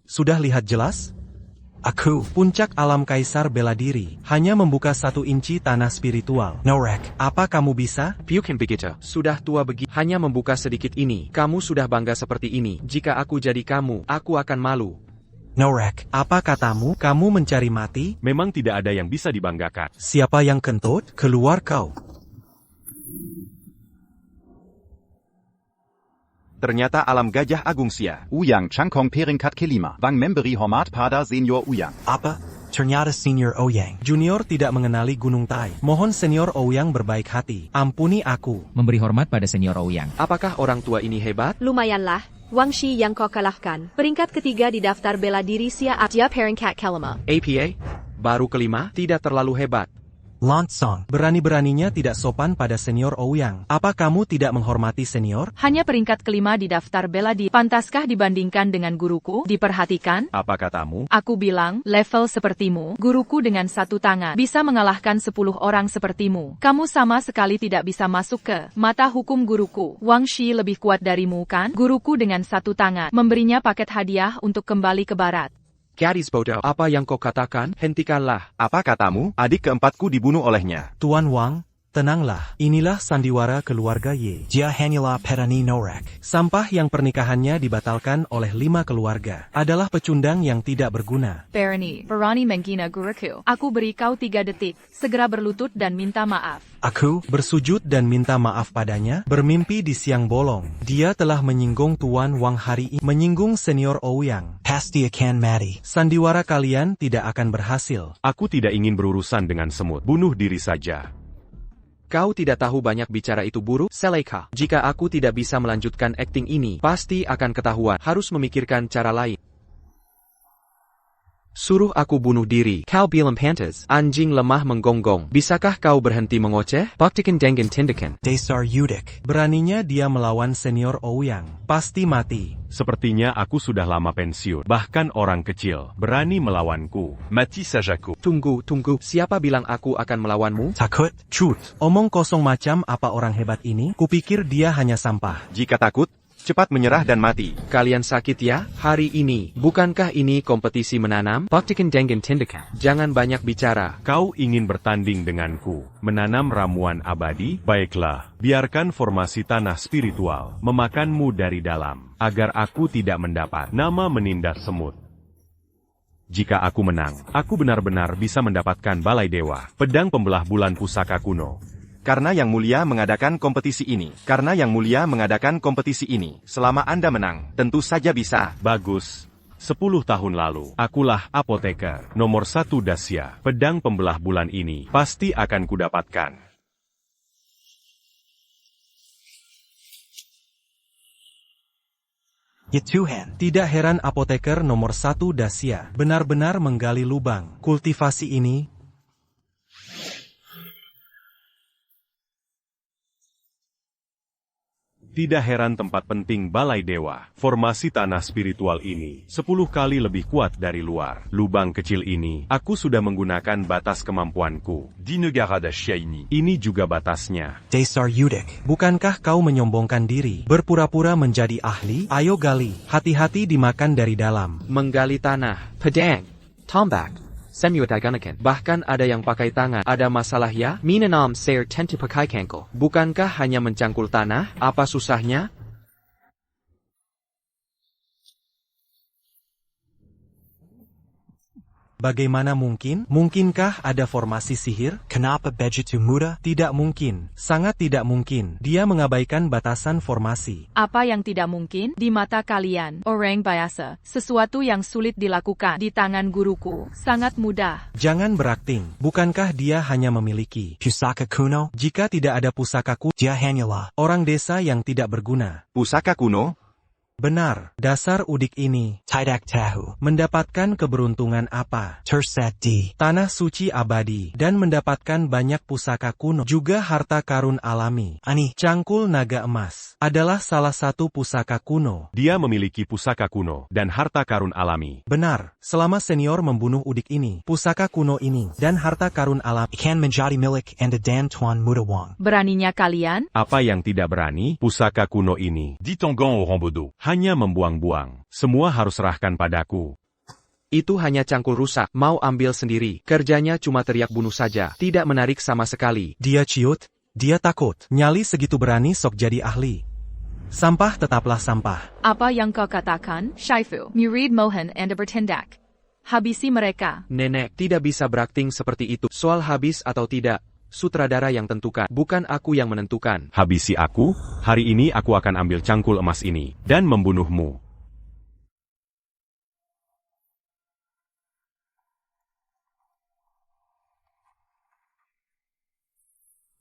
Sudah lihat jelas? Aku, puncak alam kaisar bela diri, hanya membuka 1 inci tanah spiritual. Norek, apa kamu bisa? Piukin begitu. Sudah tua begitu, hanya membuka sedikit ini. Kamu sudah bangga seperti ini. Jika aku jadi kamu, aku akan malu. Norek, apa katamu? Kamu mencari mati? Memang tidak ada yang bisa dibanggakan. Siapa yang kentut? Keluar kau. Ternyata alam gajah agung sia. Uyang Changkong Peringkat kelima. Bang memberi hormat pada Senior Uyang. Apa? Ternyata Senior Ouyang. Junior tidak mengenali Gunung Tai. Mohon Senior Ouyang berbaik hati. Ampuni aku. Memberi hormat pada Senior Ouyang. Apakah orang tua ini hebat? Lumayanlah. Wang Shi yang kau kalahkan. Peringkat ketiga di daftar bela diri Sia Dia Peringkat kelima. APA? Baru kelima? Tidak terlalu hebat. Lansong. Berani-beraninya tidak sopan pada Senior Ouyang. Apa kamu tidak menghormati senior? Hanya peringkat kelima di daftar bela diri. Pantaskah dibandingkan dengan guruku? Diperhatikan? Apa katamu? Aku bilang, level sepertimu, guruku dengan 1 tangan, bisa mengalahkan 10 orang sepertimu. Kamu sama sekali tidak bisa masuk ke mata hukum guruku. Wang Shi lebih kuat darimu kan? Guruku dengan 1 tangan, memberinya paket hadiah untuk kembali ke barat. Gadis bodoh, apa yang kau katakan? Hentikanlah. Apa katamu? Adik keempatku dibunuh olehnya. Tuan Wang, tenanglah. Inilah sandiwara keluarga Y. Dia hanyalah petani Norek. Sampah yang pernikahannya dibatalkan oleh 5 keluarga adalah pecundang yang tidak berguna. Berani menghina guruku. Aku beri kau 3 detik. Segera berlutut dan minta maaf. Aku bersujud dan minta maaf padanya. Bermimpi di siang bolong. Dia telah menyinggung Tuan Wang hari ini. Menyinggung Senior Ouyang. Pasti akan mati. Sandiwara kalian tidak akan berhasil. Aku tidak ingin berurusan dengan semut. Bunuh diri saja. Kau tidak tahu banyak bicara itu buruk, Seleka. Jika aku tidak bisa melanjutkan akting ini, pasti akan ketahuan. Harus memikirkan cara lain. Suruh aku bunuh diri. Kau bilang pantas. Anjing lemah menggonggong. Bisakah kau berhenti mengoceh? Baktikan dengan tindakan. Dasar Yudik. Beraninya dia melawan Senior Ouyang. Pasti mati. Sepertinya aku sudah lama pensiun. Bahkan orang kecil berani melawanku. Mati sajaku. Tunggu. Siapa bilang aku akan melawanmu? Takut? Cut. Omong kosong macam apa orang hebat ini? Kupikir dia hanya sampah. Jika takut, cepat menyerah dan mati. Kalian sakit ya? Hari ini, bukankah ini kompetisi menanam? Baktikan dengan tindakan. Jangan banyak bicara. Kau ingin bertanding denganku, menanam ramuan abadi? Baiklah, biarkan formasi tanah spiritual memakanmu dari dalam, agar aku tidak mendapat nama menindas semut. Jika aku menang, aku benar-benar bisa mendapatkan balai dewa, pedang pembelah bulan pusaka kuno. Karena Yang Mulia mengadakan kompetisi ini. Selama Anda menang, tentu saja bisa. Bagus. 10 tahun lalu, akulah apoteker nomor 1 Dacia. Pedang pembelah bulan ini pasti akan kudapatkan. Tuhan. Tidak heran apoteker nomor 1 Dacia benar-benar menggali lubang kultivasi ini. Tidak heran tempat penting balai dewa. Formasi tanah spiritual ini 10 kali lebih kuat dari luar. Lubang kecil ini, aku sudah menggunakan batas kemampuanku. Ini juga batasnya. Dasar Udik. Bukankah kau menyombongkan diri, berpura-pura menjadi ahli? Ayo gali, hati-hati dimakan dari dalam. Menggali tanah, pedang, tombak, semiotagunakan. Bahkan ada yang pakai tangan. Ada masalah ya? Minanam sair tentu pakai kangkol. Bukankah hanya mencangkul tanah? Apa susahnya? Bagaimana mungkin? Mungkinkah ada formasi sihir? Kenapa begitu mudah? Tidak mungkin, sangat tidak mungkin. Dia mengabaikan batasan formasi. Apa yang tidak mungkin? Di mata kalian, orang biasa, sesuatu yang sulit dilakukan di tangan guruku, sangat mudah. Jangan berakting, bukankah dia hanya memiliki Pusaka kuno? Jika tidak ada pusaka kuno, Dia hanyalah orang desa yang tidak berguna. Pusaka kuno? Benar, dasar udik ini Tidak tahu. mendapatkan keberuntungan apa? Terset di Tanah suci abadi dan mendapatkan banyak pusaka kuno, juga harta karun alami. Ani. Cangkul naga emas adalah salah satu pusaka kuno. Dia memiliki pusaka kuno dan harta karun alami. Benar, selama senior membunuh udik ini, pusaka kuno ini dan harta karun alami Ikan menjadi milik Anda dan Tuan Muda Wong. Beraninya kalian? Apa yang tidak berani? Pusaka kuno ini ditonggang orang bodoh. Hanya membuang-buang. Semua harus serahkan padaku. Itu hanya cangkul rusak. Mau ambil sendiri. Kerjanya cuma teriak bunuh saja. Tidak menarik sama sekali. Dia ciut, dia takut. Nyali segitu berani sok jadi ahli. Sampah tetaplah sampah. Apa yang kau katakan, Shaifu? Murid Mohan Anda bertindak. Habisi mereka. Nenek, tidak bisa berakting seperti itu. Soal habis atau tidak, sutradara yang tentukan, bukan aku yang menentukan. Habisi aku, hari ini aku akan ambil cangkul emas ini, dan membunuhmu.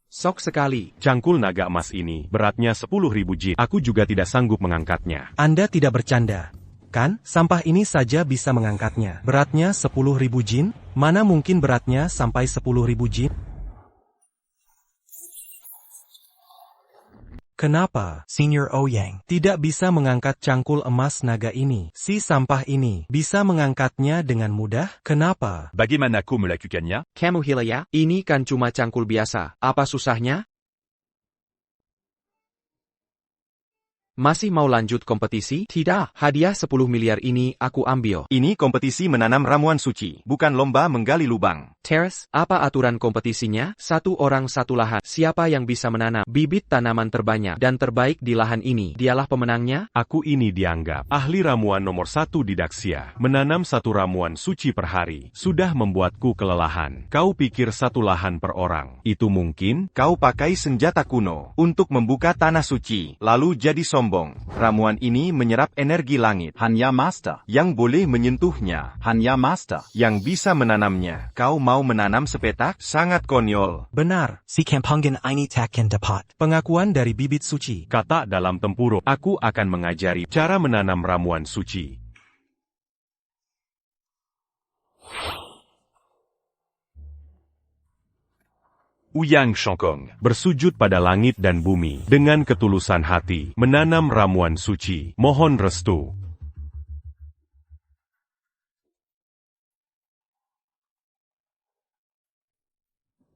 Sok sekali. Cangkul naga emas ini, beratnya 10.000 jin. Aku juga tidak sanggup mengangkatnya. Anda tidak bercanda, kan? Sampah ini saja bisa mengangkatnya. Beratnya 10.000 jin? Mana mungkin beratnya sampai 10.000 jin? Kenapa Senior Oyang tidak bisa mengangkat cangkul emas naga ini? Si sampah ini bisa mengangkatnya dengan mudah? Kenapa? Bagaimana aku melakukannya? Kamu hila ya? Ini kan cuma cangkul biasa. Apa susahnya? Masih mau lanjut kompetisi? Tidak, hadiah 10 miliar ini aku ambil. Ini kompetisi menanam ramuan suci, bukan lomba menggali lubang. Terrace, apa aturan kompetisinya? 1 orang 1 lahan. Siapa yang bisa menanam bibit tanaman terbanyak dan terbaik di lahan ini, dialah pemenangnya? Aku ini dianggap ahli ramuan nomor 1 di Daxia. Menanam 1 ramuan suci per hari sudah membuatku kelelahan. Kau pikir 1 lahan per orang itu mungkin? Kau pakai senjata kuno untuk membuka tanah suci, lalu jadi sombong. Ramuan ini menyerap energi langit. Hanya Master yang boleh menyentuhnya. Hanya Master yang bisa menanamnya. Kau mau menanam sepetak? Sangat konyol. Benar. Si Kampungan ini takkan dapat. Pengakuan dari bibit suci. Kata dalam tempurung, aku akan mengajari cara menanam ramuan suci. Uyang Shongkong bersujud pada langit dan bumi dengan ketulusan hati, menanam ramuan suci, mohon restu.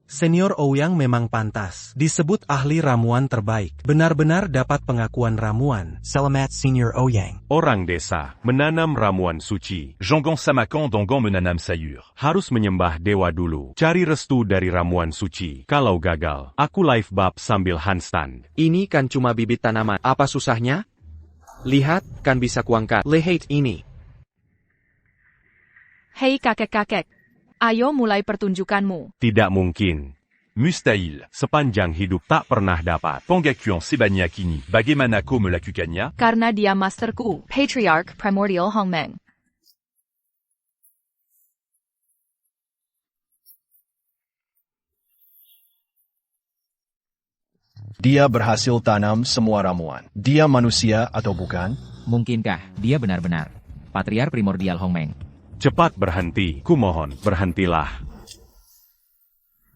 Senior Ouyang memang pantas disebut ahli ramuan terbaik. Benar-benar dapat pengakuan ramuan. Selamat Senior Ouyang. Orang desa menanam ramuan suci. Jonggong Samakan Donggong menanam sayur. Harus menyembah dewa dulu. Cari restu dari ramuan suci. Kalau gagal, aku live bab sambil handstand. Ini kan cuma bibit tanaman. Apa susahnya? Lihat, kan bisa kuangkat. Lihat ini. Hei kakek-kakek. Ayo mulai pertunjukanmu. Tidak mungkin. Mustahil, sepanjang hidup tak pernah dapat. Pengakuan sebanyak ini, bagaimana kau melakukannya? Karena dia masterku, Patriarch Primordial Hongmeng. Dia berhasil tanam semua ramuan. Dia manusia atau bukan? Mungkinkah dia benar-benar Patriarch Primordial Hongmeng? Cepat berhenti, kumohon, berhentilah.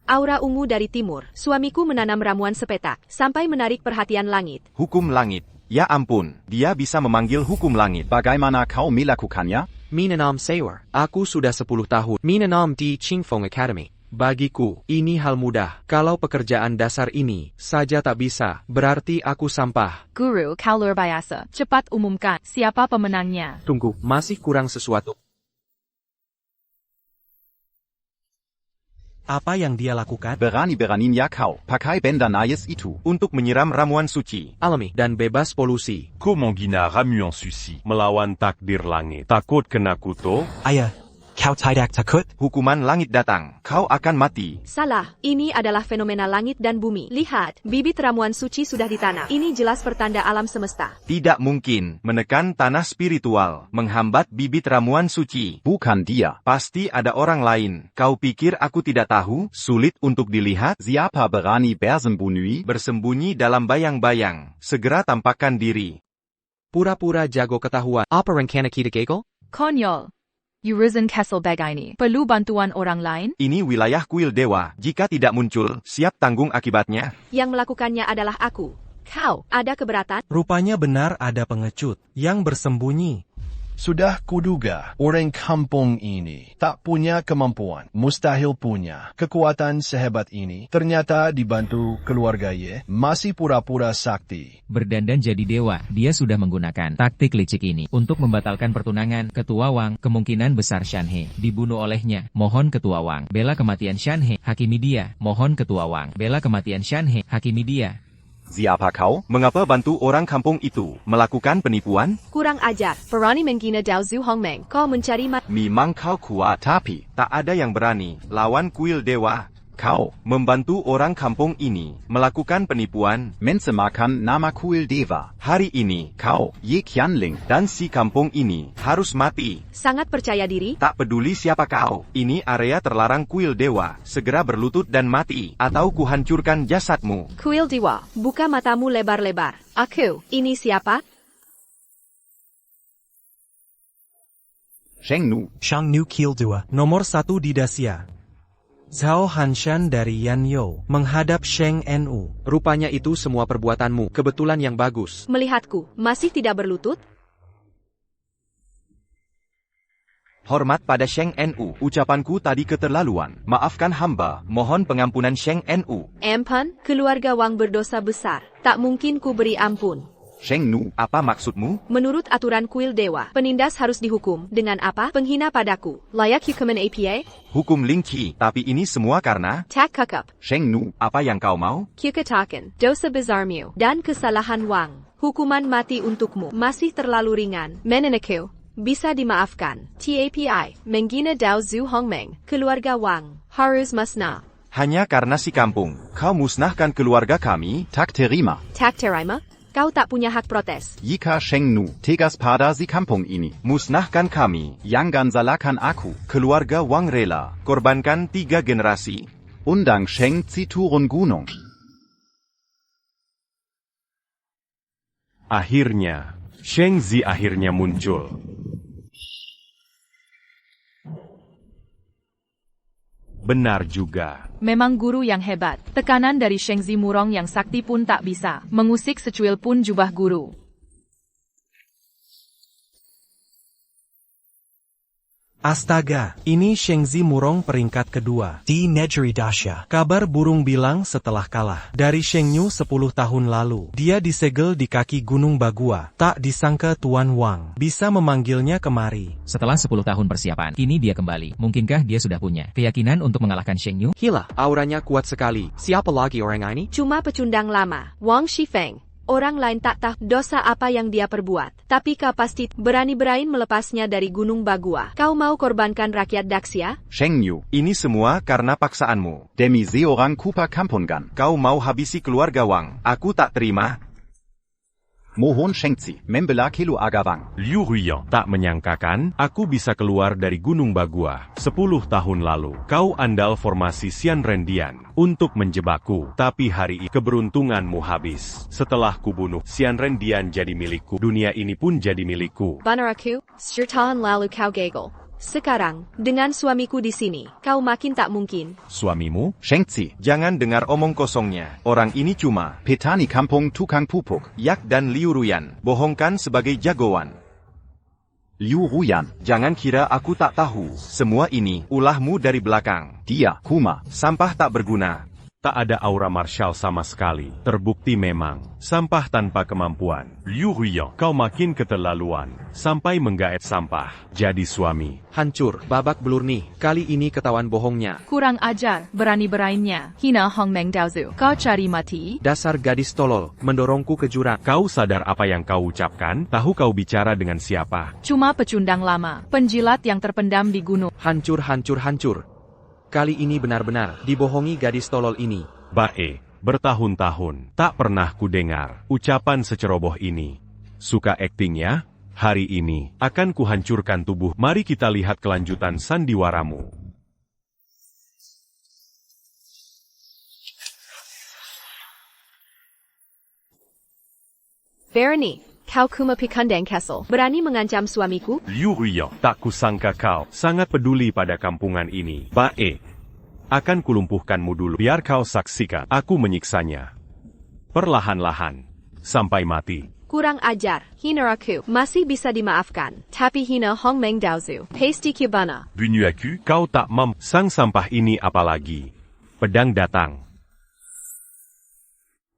Aura ungu dari timur. Suamiku menanam ramuan sepetak, sampai menarik perhatian langit. Hukum langit. Ya ampun, dia bisa memanggil hukum langit. Bagaimana kau melakukannya? Minanam Sayor. Aku sudah 10 tahun. Minanam di Qingfeng Academy. Bagiku, ini hal mudah. Kalau pekerjaan dasar ini saja tak bisa, berarti aku sampah. Guru, kau luar biasa. Cepat umumkan siapa pemenangnya. Tunggu, masih kurang sesuatu. Apa yang dia lakukan? Berani-beraninya kau pakai benda najis itu untuk menyiram ramuan suci, alami, dan bebas polusi. Kau menghina ramuan suci, melawan takdir langit. Takut kena kutuk? Ayah, kau tidak takut? Hukuman langit datang, kau akan mati. Salah, ini adalah fenomena langit dan bumi. Lihat, bibit ramuan suci sudah ditanam. Ini jelas pertanda alam semesta. Tidak mungkin, menekan tanah spiritual, menghambat bibit ramuan suci. Bukan dia. Pasti ada orang lain. Kau pikir aku tidak tahu? Sulit untuk dilihat? Siapa berani bersembunyi? Bersembunyi dalam bayang-bayang. Segera tampakkan diri. Pura-pura jago ketahuan. Apa rencana kita gagal? Konyol. Urizen Kessel Bagaini. Perlu bantuan orang lain? Ini wilayah kuil dewa. Jika tidak muncul, siap tanggung akibatnya. Yang melakukannya adalah aku. Kau, ada keberatan? Rupanya benar ada pengecut yang bersembunyi. Sudah kuduga, orang kampung ini tak punya kemampuan, mustahil punya kekuatan sehebat ini. Ternyata dibantu keluarga Ye, masih pura-pura sakti. Berdandan jadi dewa, dia sudah menggunakan taktik licik ini untuk membatalkan pertunangan. Ketua Wang, kemungkinan besar Shanhe dibunuh olehnya. Mohon Ketua Wang, bela kematian Shanhe, hakimi dia. Mohon Ketua Wang, bela kematian Shanhe, hakimi dia. Siapa kau? Mengapa bantu orang kampung itu melakukan penipuan? Kurang ajar. Berani menghina Dao Zhu Hongmeng. Kau mencari Memang kau kuat, tapi tak ada yang berani lawan kuil dewa. Kau membantu orang kampung ini melakukan penipuan, mencemarkan nama kuil dewa. Hari ini kau Ye Qianling dan si kampung ini harus mati. Sangat percaya diri? Tak peduli siapa kau. Ini area terlarang kuil dewa. Segera berlutut dan mati, atau kuhancurkan jasadmu. Kuil dewa, buka matamu lebar-lebar. Aku, ini siapa? Shengnu Kuil Dewa. Nomor 1 di Dacia. Zhao Hanshan dari Yanyou menghadap Sheng Nu. Rupanya itu semua perbuatanmu, kebetulan yang bagus. Melihatku, masih tidak berlutut? Hormat pada Sheng Nu, ucapanku tadi keterlaluan. Maafkan hamba, mohon pengampunan Sheng Nu. Empan, keluarga Wang berdosa besar. Tak mungkin ku beri ampun. Shengnu, apa maksudmu? Menurut aturan kuil dewa, penindas harus dihukum. Dengan apa? Penghina padaku. Layak hukuman APA? Hukum Ling Qi, tapi ini semua karena tak kakap. Shengnu, apa yang kau mau? Kikatakan, dosa besarmu, dan kesalahan Wang. Hukuman mati untukmu masih terlalu ringan. Menenekeu, bisa dimaafkan. TAPI, menghina Dao Zhu Hongmeng, keluarga Wang, harus musnah. Hanya karena si kampung, kau musnahkan keluarga kami? Tak terima. Tak terima? Kau tak punya hak protes. Jika Shengnu tegas pada si kampung ini, musnahkan kami. Jangan salahkan aku. Keluarga Wang rela korbankan 3 generasi. Undang Sheng Zi turun gunung. Akhirnya, Sheng Zi akhirnya muncul. Benar juga. Memang guru yang hebat. Tekanan dari Sheng Zi Murong yang sakti pun tak bisa mengusik secuil pun jubah guru. Astaga, ini Sheng Zi Murong peringkat kedua di Negeri Dacia. Kabar burung bilang setelah kalah dari Sheng Yu 10 tahun lalu. Dia disegel di kaki Gunung Bagua. Tak disangka Tuan Wang bisa memanggilnya kemari. Setelah 10 tahun persiapan, kini dia kembali. Mungkinkah dia sudah punya keyakinan untuk mengalahkan Sheng Yu? Gila, auranya kuat sekali. Siapa lagi orang ini? Cuma pecundang lama, Wang Shifeng. Orang lain tak tahu dosa apa yang dia perbuat. Tapi kau pasti berani-berani melepasnya dari Gunung Bagua. Kau mau korbankan rakyat Daxia? Sheng Yu. Ini semua karena paksaanmu. Demi seorang kupa kampungan. Kau mau habisi keluarga Wang. Aku tak terima. Mohon Shengzi, membela keluarga Wang. Liu Ruiyan. Tak menyangkakan, aku bisa keluar dari Gunung Bagua. 10 tahun lalu, kau andal formasi Xian Rendian untuk menjebakku. Tapi hari ini, keberuntunganmu habis. Setelah kubunuh, Xian Rendian jadi milikku. Dunia ini pun jadi milikku. Banaraku, sertaan lalu kau gagal. Sekarang, dengan suamiku di sini, kau makin tak mungkin. Suamimu? Shengzi. Jangan dengar omong kosongnya. Orang ini cuma petani kampung tukang pupuk. Yak dan Liu Ruiyan. Bohongkan sebagai jagoan. Liu Ruiyan. Jangan kira aku tak tahu. Semua ini, ulahmu dari belakang. Dia, Kuma. Sampah tak berguna. Tak ada aura martial sama sekali. Terbukti memang, sampah tanpa kemampuan. Liu Ruiyan, kau makin keterlaluan. Sampai menggaet sampah. Jadi suami. Hancur, babak belur nih. Kali ini ketahuan bohongnya. Kurang ajar, berani-beraninya. Hina Hong Meng Daozu. Kau cari mati? Dasar gadis tolol, mendorongku ke jurang. Kau sadar apa yang kau ucapkan? Tahu kau bicara dengan siapa? Cuma pecundang lama, penjilat yang terpendam di gunung. Hancur, hancur, hancur. Kali ini benar-benar dibohongi gadis tolol ini. Bae, bertahun-tahun tak pernah kudengar ucapan seceroboh ini. Suka aktingnya? Hari ini akan kuhancurkan tubuh. Mari kita lihat kelanjutan sandiwaramu. Berani, kau Kuma Pikandang Castle. Berani mengancam suamiku? Liu Ruiyan, tak kusangka kau sangat peduli pada kampungan ini. Bae, akan kulumpuhkanmu dulu. Biar kau saksikan aku menyiksanya. Perlahan-lahan, sampai mati. Kurang ajar, Hinaraku, masih bisa dimaafkan. Tapi Hina Hong Meng Daozu, Pasti Kibana. Bunuaku, kau tak sang sampah ini apalagi. Pedang datang.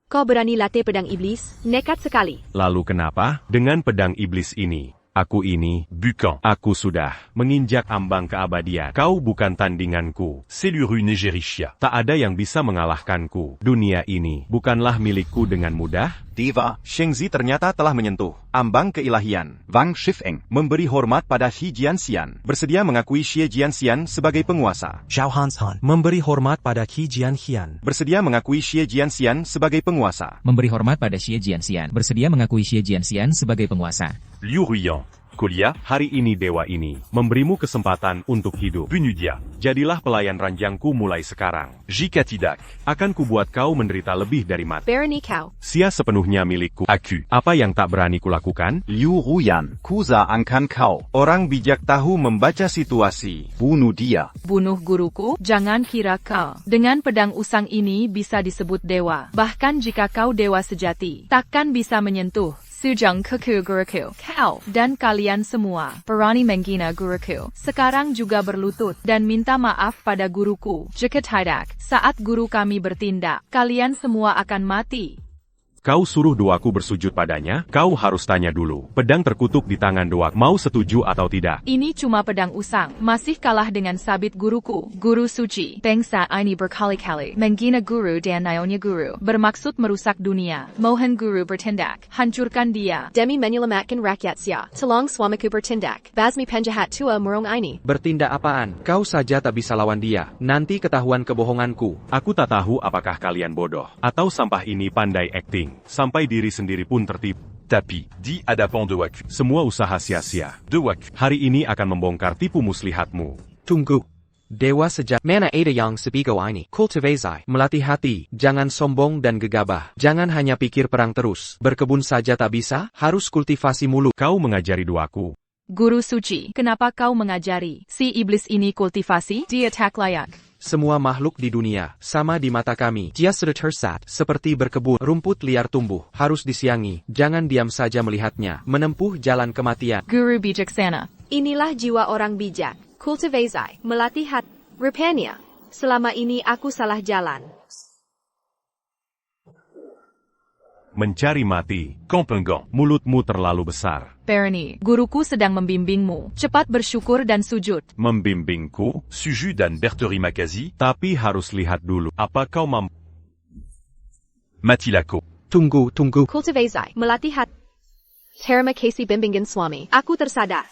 Kau berani latih pedang iblis? Nekat sekali. Lalu kenapa? Dengan pedang iblis ini, aku ini, bukan. Aku sudah menginjak ambang keabadian. Kau bukan tandinganku. Seluru Negerishia. Tak ada yang bisa mengalahkanku. Dunia ini bukanlah milikku dengan mudah. Dewa. Shengzi ternyata telah menyentuh ambang keilahian. Wang Shifeng. Memberi hormat pada Xi Jianxian. Bersedia mengakui Xi Jianxian sebagai penguasa. Zhao Hanshan. Memberi hormat pada Qi Jianxian. Bersedia mengakui Xi Jianxian sebagai penguasa. Memberi hormat pada Xie Jianxian. Bersedia mengakui Xie Jianxian sebagai penguasa. Liu Ruiyan. Kuliah, hari ini dewa ini memberimu kesempatan untuk hidup. Bunudia. Jadilah pelayan ranjangku mulai sekarang. Jika tidak, akan kubuat kau menderita lebih dari mati. Berani kau. Sia sepenuhnya milikku. Aku. Apa yang tak berani kulakukan? Liu Ruiyan. Kuza angkan kau. Orang bijak tahu membaca situasi. Bunuh dia. Bunuh guruku? Jangan kira kau dengan pedang usang ini bisa disebut dewa. Bahkan jika kau dewa sejati, takkan bisa menyentuh Sujang Kuku Guruku. Kau dan kalian semua berani menghina guruku. Sekarang juga berlutut dan minta maaf pada guruku. Jika tidak, saat guru kami bertindak, kalian semua akan mati. Kau suruh doaku bersujud padanya? Kau harus tanya dulu. Pedang terkutuk di tangan doak. Mau setuju atau tidak? Ini cuma pedang usang. Masih kalah dengan sabit guruku. Guru suci. Bangsa ini berkali-kali menghina guru dan nyonya guru. Bermaksud merusak dunia. Mohon guru bertindak. Hancurkan dia. Demi menyelamatkan rakyat Xia. Tolong suamiku bertindak. Basmi penjahat tua murung ini. Bertindak apaan? Kau saja tak bisa lawan dia. Nanti ketahuan kebohonganku. Aku tak tahu apakah kalian bodoh. Atau sampah ini pandai akting. Sampai diri sendiri pun tertipu. Tapi, di hadapan de Waku. Semua usaha sia-sia. De Waku. Hari ini akan membongkar tipu muslihatmu. Tunggu. Dewa sejak mana ada yang sebigo ini? Kultivasi. Melatih hati. Jangan sombong dan gegabah. Jangan hanya pikir perang terus. Berkebun saja tak bisa. Harus kultivasi mulu. Kau mengajari doaku. Guru suci, kenapa kau mengajari si iblis ini kultivasi? Dia tak layak. Semua makhluk di dunia, sama di mata kami. Dia sudah tersat, seperti berkebun, rumput liar tumbuh, harus disiangi, jangan diam saja melihatnya, menempuh jalan kematian. Guru bijaksana. Inilah jiwa orang bijak, kultivasi, melatih hati. Rupanya, selama ini aku salah jalan. Mencari mati. Kompenggong, mulutmu terlalu besar. Berani, guruku sedang membimbingmu. Cepat bersyukur dan sujud. Membimbingku? Sujud dan berteri makazi. Tapi harus lihat dulu. Apa kau mampu? Matilako. Tunggu. Kultivasi, melatih hati. Terima kasih bimbingan suami. Aku tersadar.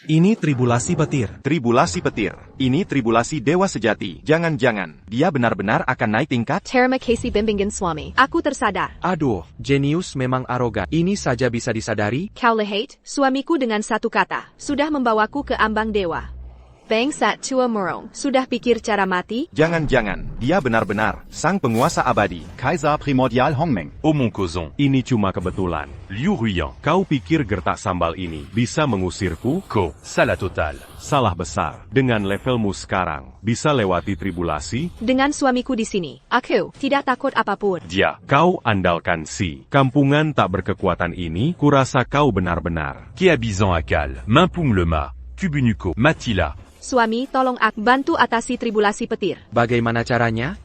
Ini tribulasi petir. Tribulasi petir. Ini tribulasi dewa sejati. Jangan-jangan, dia benar-benar akan naik tingkat? Terima kasih bimbingan suami. Aku tersadar. Aduh, jenius memang arogan. Ini saja bisa disadari? Kau lihat, suamiku dengan satu kata, sudah membawaku ke ambang dewa. Bangsat tua murung, sudah pikir cara mati? Jangan-jangan, dia benar-benar sang penguasa abadi. Kaiser primordial Hongmeng. Oh mon cousin, Ini cuma kebetulan. Liu Ruyan. Kau pikir gertak sambal ini bisa mengusirku? Salah total. Salah besar. Dengan levelmu sekarang, bisa lewati tribulasi? Dengan suamiku di sini, aku tidak takut apapun. Dia, kau andalkan si kampungan tak berkekuatan ini, kurasa kau benar-benar. Kehabisant akal, Mimpung Lema, Kubunuko, Matila. Suami, tolong aku bantu atasi tribulasi petir. Bagaimana caranya?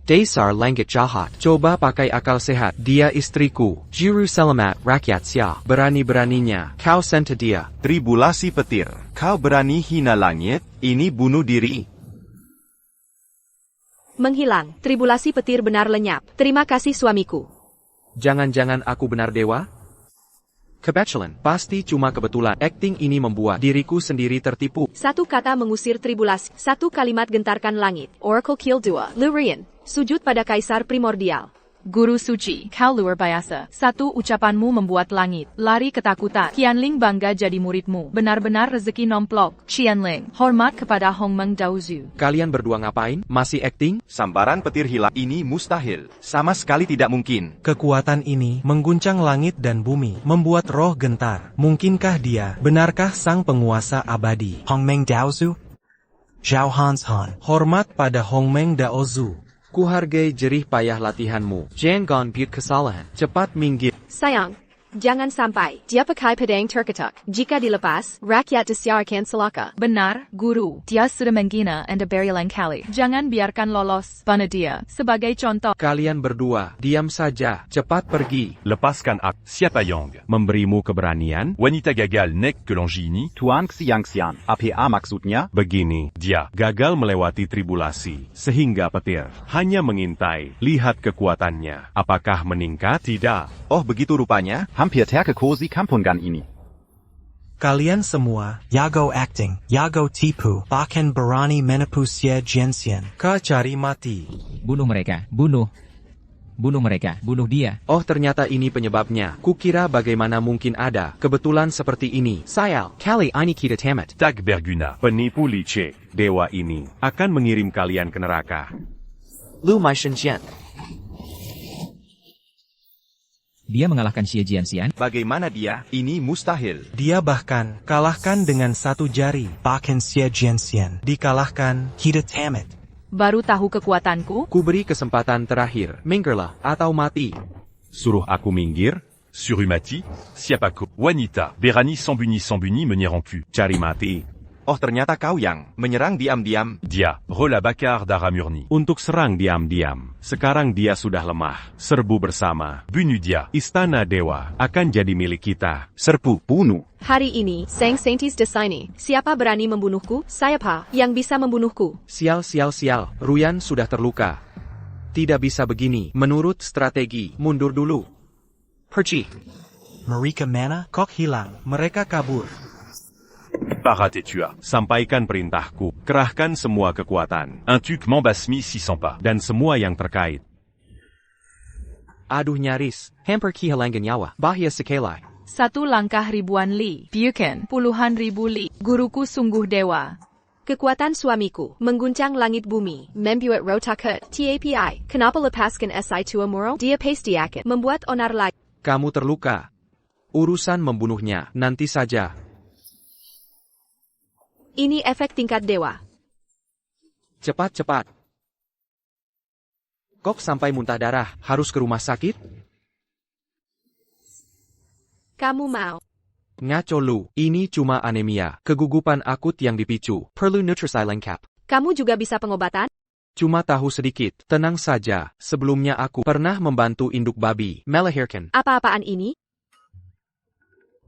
Dasar Langgit Jahat. Coba pakai akal sehat. Dia istriku. Juru selamat rakyat Sia. Berani-beraninya kau sentuh dia. Tribulasi petir. Kau berani hina langit? Ini bunuh diri. Menghilang, tribulasi petir benar lenyap. Terima kasih suamiku. Jangan-jangan aku benar dewa? Kebetulan, pasti cuma kebetulan. Acting ini membuat diriku sendiri tertipu. Satu kata mengusir tribulasi, satu kalimat gentarkan langit. Oracle Kill 2, Lurian, sujud pada kaisar primordial. Guru suci, kau luar biasa. Satu ucapanmu membuat langit lari ketakutan. Qianling bangga jadi muridmu. Benar-benar rezeki nomplok. Qianling, hormat kepada Hongmeng Daozu. Kalian berdua ngapain? Masih acting? Sambaran petir hilang ini mustahil. Sama sekali tidak mungkin. Kekuatan ini mengguncang langit dan bumi, membuat roh gentar. Mungkinkah dia? Benarkah sang penguasa abadi? Hongmeng Daozu? Zhao Hans Han. Hormat pada Hongmeng Daozu. Kuhargai jerih payah latihanmu. Jangan buat kesalahan. Cepat minggir. Sayang, jangan sampai dia pakai pedang terketuk. Jika dilepas, rakyat Desyar akan celaka. Benar, guru. Dia sudah menghina Anda berulang kali. Jangan biarkan lolos. Bana dia. Sebagai contoh. Kalian berdua, diam saja. Cepat pergi. Lepaskan aku. Siapa Yang? Memberimu keberanian? Wanita gagal nek ke Longini. Tuan Xiangxian. APA maksudnya? Begini, Dia. gagal melewati tribulasi, sehingga petir hanya mengintai. Lihat kekuatannya. Apakah meningkat? Tidak. Oh begitu rupanya? Hampir terkekosi kampungan ini. Kalian semua, Yago acting. Yago tipu. Bahkan berani menipu Xie Jianxian. kau cari mati. Bunuh mereka, bunuh. Bunuh mereka, bunuh dia. Oh ternyata ini penyebabnya. Kukira bagaimana mungkin ada kebetulan seperti ini. Sayal, kali ini kita tamat. Tag Berguna. Penipu licik, dewa ini akan mengirim kalian ke neraka. Lu Mai Shenzhen. Dia mengalahkan Xie Jianxian. Bagaimana dia? Ini mustahil. Dia bahkan kalahkan dengan satu jari. Bahkan Xie Jianxian. Dikalahkan. Kita tamat. Baru tahu kekuatanku? Ku beri kesempatan terakhir. Minggirlah atau mati. Suruh aku minggir? Surumati. Siapako. Wanita. Berani Sambuni menir en cul. Cari mati. Oh ternyata kau yang menyerang diam-diam. Dia. Rola Bakar Daramurni. Untuk serang diam-diam. Sekarang dia sudah lemah. Serbu bersama. Bunuh dia. Istana dewa akan jadi milik kita. Serbu, bunuh. Hari ini, Sang Saintis Desaini, siapa berani membunuhku? Siapa yang bisa membunuhku? Sial. Ruyan sudah terluka. Tidak bisa begini. Menurut strategi, mundur dulu. Pergi. Mereka mana? Kok hilang. Mereka kabur. Paratetua. Sampaikan perintahku. Kerahkan semua kekuatan. Un tuc Mambasmi 600 pas. Dan semua yang terkait. Aduh nyaris. Hampir kehilangan nyawa. Bahaya sekali. Satu langkah ribuan li. Bukan puluhan ribu li. Guruku sungguh dewa. Kekuatan suamiku mengguncang langit bumi, membuat rotakut, TAPI. Kenapa lepaskan SI tua murung? Dia pasti akan membuat onar lagi. Kamu terluka. Urusan membunuhnya nanti saja. Ini efek tingkat dewa. Cepat. Kok sampai muntah darah, harus ke rumah sakit? Kamu mau? Ngaco lu, ini cuma anemia, kegugupan akut yang dipicu, perlu nutrisi lengkap. Kamu juga bisa pengobatan? Cuma tahu sedikit, tenang saja, sebelumnya aku pernah membantu induk babi, melahirkan. Apa-apaan ini?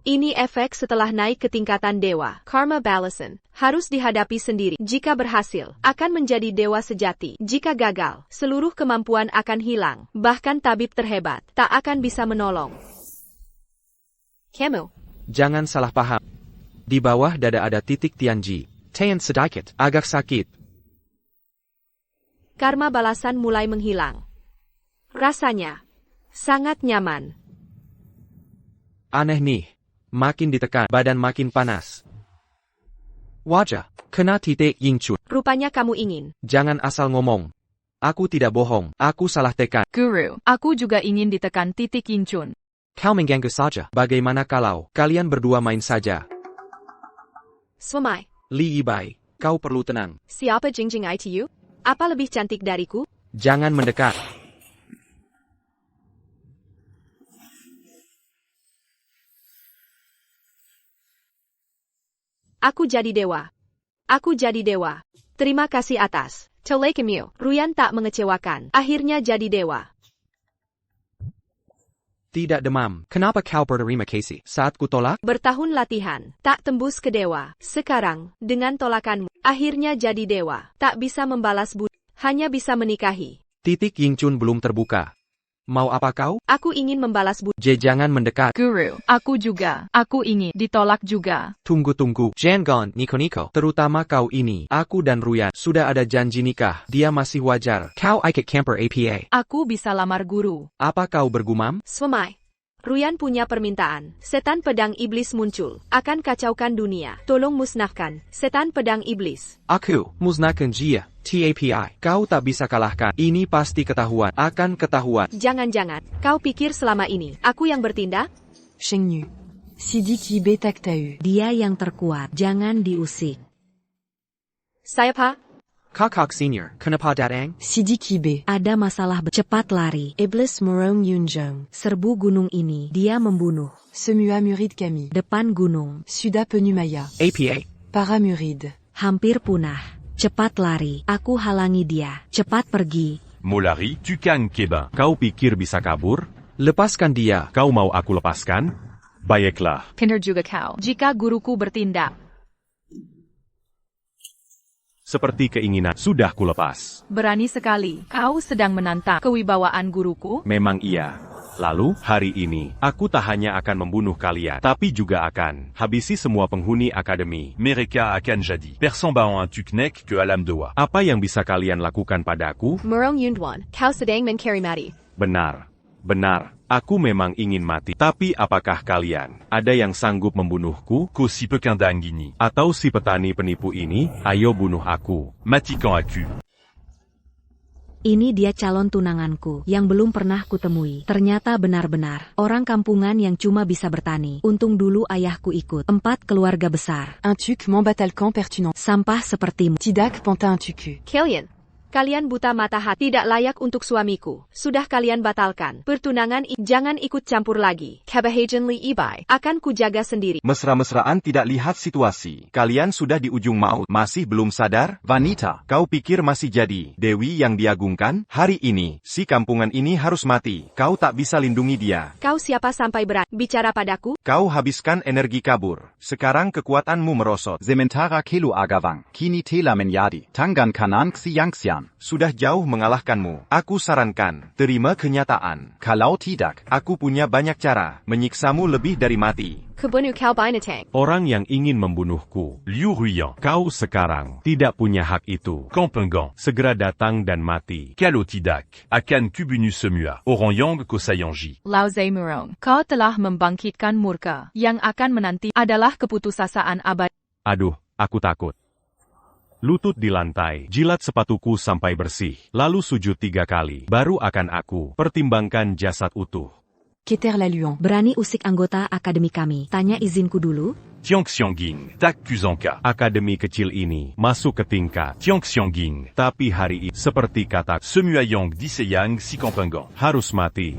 Ini efek setelah naik ke tingkatan dewa. Karma balasan harus dihadapi sendiri. Jika berhasil, akan menjadi dewa sejati. Jika gagal, seluruh kemampuan akan hilang. Bahkan tabib terhebat tak akan bisa menolong. Kamu. Jangan salah paham. Di bawah dada ada titik Tianji. Tian sedikit, agak sakit. Karma balasan mulai menghilang. Rasanya sangat nyaman. Aneh nih. Makin ditekan, badan makin panas. Wajah, kena titik Yingchun. Rupanya kamu ingin. Jangan asal ngomong. Aku tidak bohong, aku salah tekan. Guru, aku juga ingin ditekan titik Yingchun. Kau mengganggu saja. Bagaimana kalau kalian berdua main saja? Swamai. Li Yibai, kau perlu tenang. Siapa Jingjing ITU? Apa lebih cantik dariku? Jangan mendekat. Aku jadi dewa. Aku jadi dewa. Terima kasih atas. Telekimio. Ruyan tak mengecewakan. Akhirnya jadi dewa. Tidak demam. Kenapa kau berterima kasih saat kutolak? Bertahun latihan. Tak tembus ke dewa. Sekarang, dengan tolakanmu, akhirnya jadi dewa. Tak bisa membalas budi. Hanya bisa menikahi. Titik Yingchun belum terbuka. Mau apa kau? Aku ingin membalas budi. Jangan mendekat. Guru, aku juga. Aku ingin ditolak juga. Tunggu. Jangan Niko. Terutama kau ini. Aku dan Ruyan sudah ada janji nikah. Dia masih wajar. Kau ikut camper APA. Aku bisa lamar guru. Apa kau bergumam? Swamai. Ruyan punya permintaan. Setan pedang iblis muncul. Akan kacaukan dunia. Tolong musnahkan setan pedang iblis. Aku musnahkan dia. TAPI. Kau tak bisa kalahkan. Ini pasti ketahuan. Akan ketahuan. Jangan-jangan. Kau pikir selama ini aku yang bertindak? Shengnu. Sidiki betak tau. Dia yang terkuat. Jangan diusik. Siapa? Kakak senior. Kenapa datang? Sidiki be. Ada masalah. Cepat lari. Iblis Morong Yunjong. Serbu gunung ini. Dia membunuh. Semua murid kami. Depan gunung. Suda penumaya. APA. Para murid. Hampir punah. Cepat lari. Aku halangi dia. Cepat pergi. Molari, tu Kang Keba. Kau pikir bisa kabur? Lepaskan dia. Kau mau aku lepaskan? Baiklah. Pinter juga kau. Jika guruku bertindak. Seperti keinginan, sudah kulepas. Berani sekali. Kau sedang menantang kewibawaan guruku? Memang iya. Lalu, hari ini, aku tak hanya akan membunuh kalian, tapi juga akan habisi semua penghuni akademi. Mereka akan jadi persembahan tuknek ke alam dewa. Apa yang bisa kalian lakukan padaku? Murong Yunduan. Kau sedang mencari mati. Benar. Aku memang ingin mati. Tapi apakah kalian ada yang sanggup membunuhku? Ko si pekindang ini. Atau si petani penipu ini? Ayo bunuh aku. Matikan aku. Ini dia calon tunanganku yang belum pernah kutemui. Ternyata benar-benar orang kampungan yang cuma bisa bertani. Untung dulu ayahku ikut. 4 keluarga besar. Un tuc m'embatalcan pertinent. Sampah sepertimu. Tidak ponta un tucu. Kalian buta mata hati, tidak layak untuk suamiku. Sudah kalian batalkan. Pertunangan jangan ikut campur lagi. Kabahajan Li Ibai. Akan kujaga sendiri. Mesra-mesraan tidak lihat situasi. Kalian sudah di ujung maut. Masih belum sadar? Wanita, kau pikir masih jadi dewi yang diagungkan? Hari ini, si kampungan ini harus mati. Kau tak bisa lindungi dia. Kau siapa sampai berani bicara padaku? Kau habiskan energi kabur. Sekarang kekuatanmu merosot. Sementara kelu agawang, kini tela menjadi tanggan kanan xiangxian. Sudah jauh mengalahkanmu. Aku sarankan, terima kenyataan. Kalau tidak, aku punya banyak cara menyiksamu lebih dari mati. Kebunuh kau binatang. Orang yang ingin membunuhku, Liu Ruyan. kau sekarang tidak punya hak itu. Kampengan. Segera datang dan mati. Kalau tidak, akan kubunuh semua orang yang ko sayangi. Lao Zhe Murong, kau telah membangkitkan murka. Yang akan menanti adalah keputusasaan abadi. Aduh, aku takut. Lutut di lantai, jilat sepatuku sampai bersih, lalu sujud 3 kali. Baru akan aku pertimbangkan jasad utuh. Keter la Luan. Berani usik anggota akademi kami. Tanya izinku dulu. Tiangxiangging, tak kuzangka. Akademi kecil ini masuk ke tingkat Tiangxiangging, tapi hari ini seperti kata semua yang disayang si kampengan harus mati.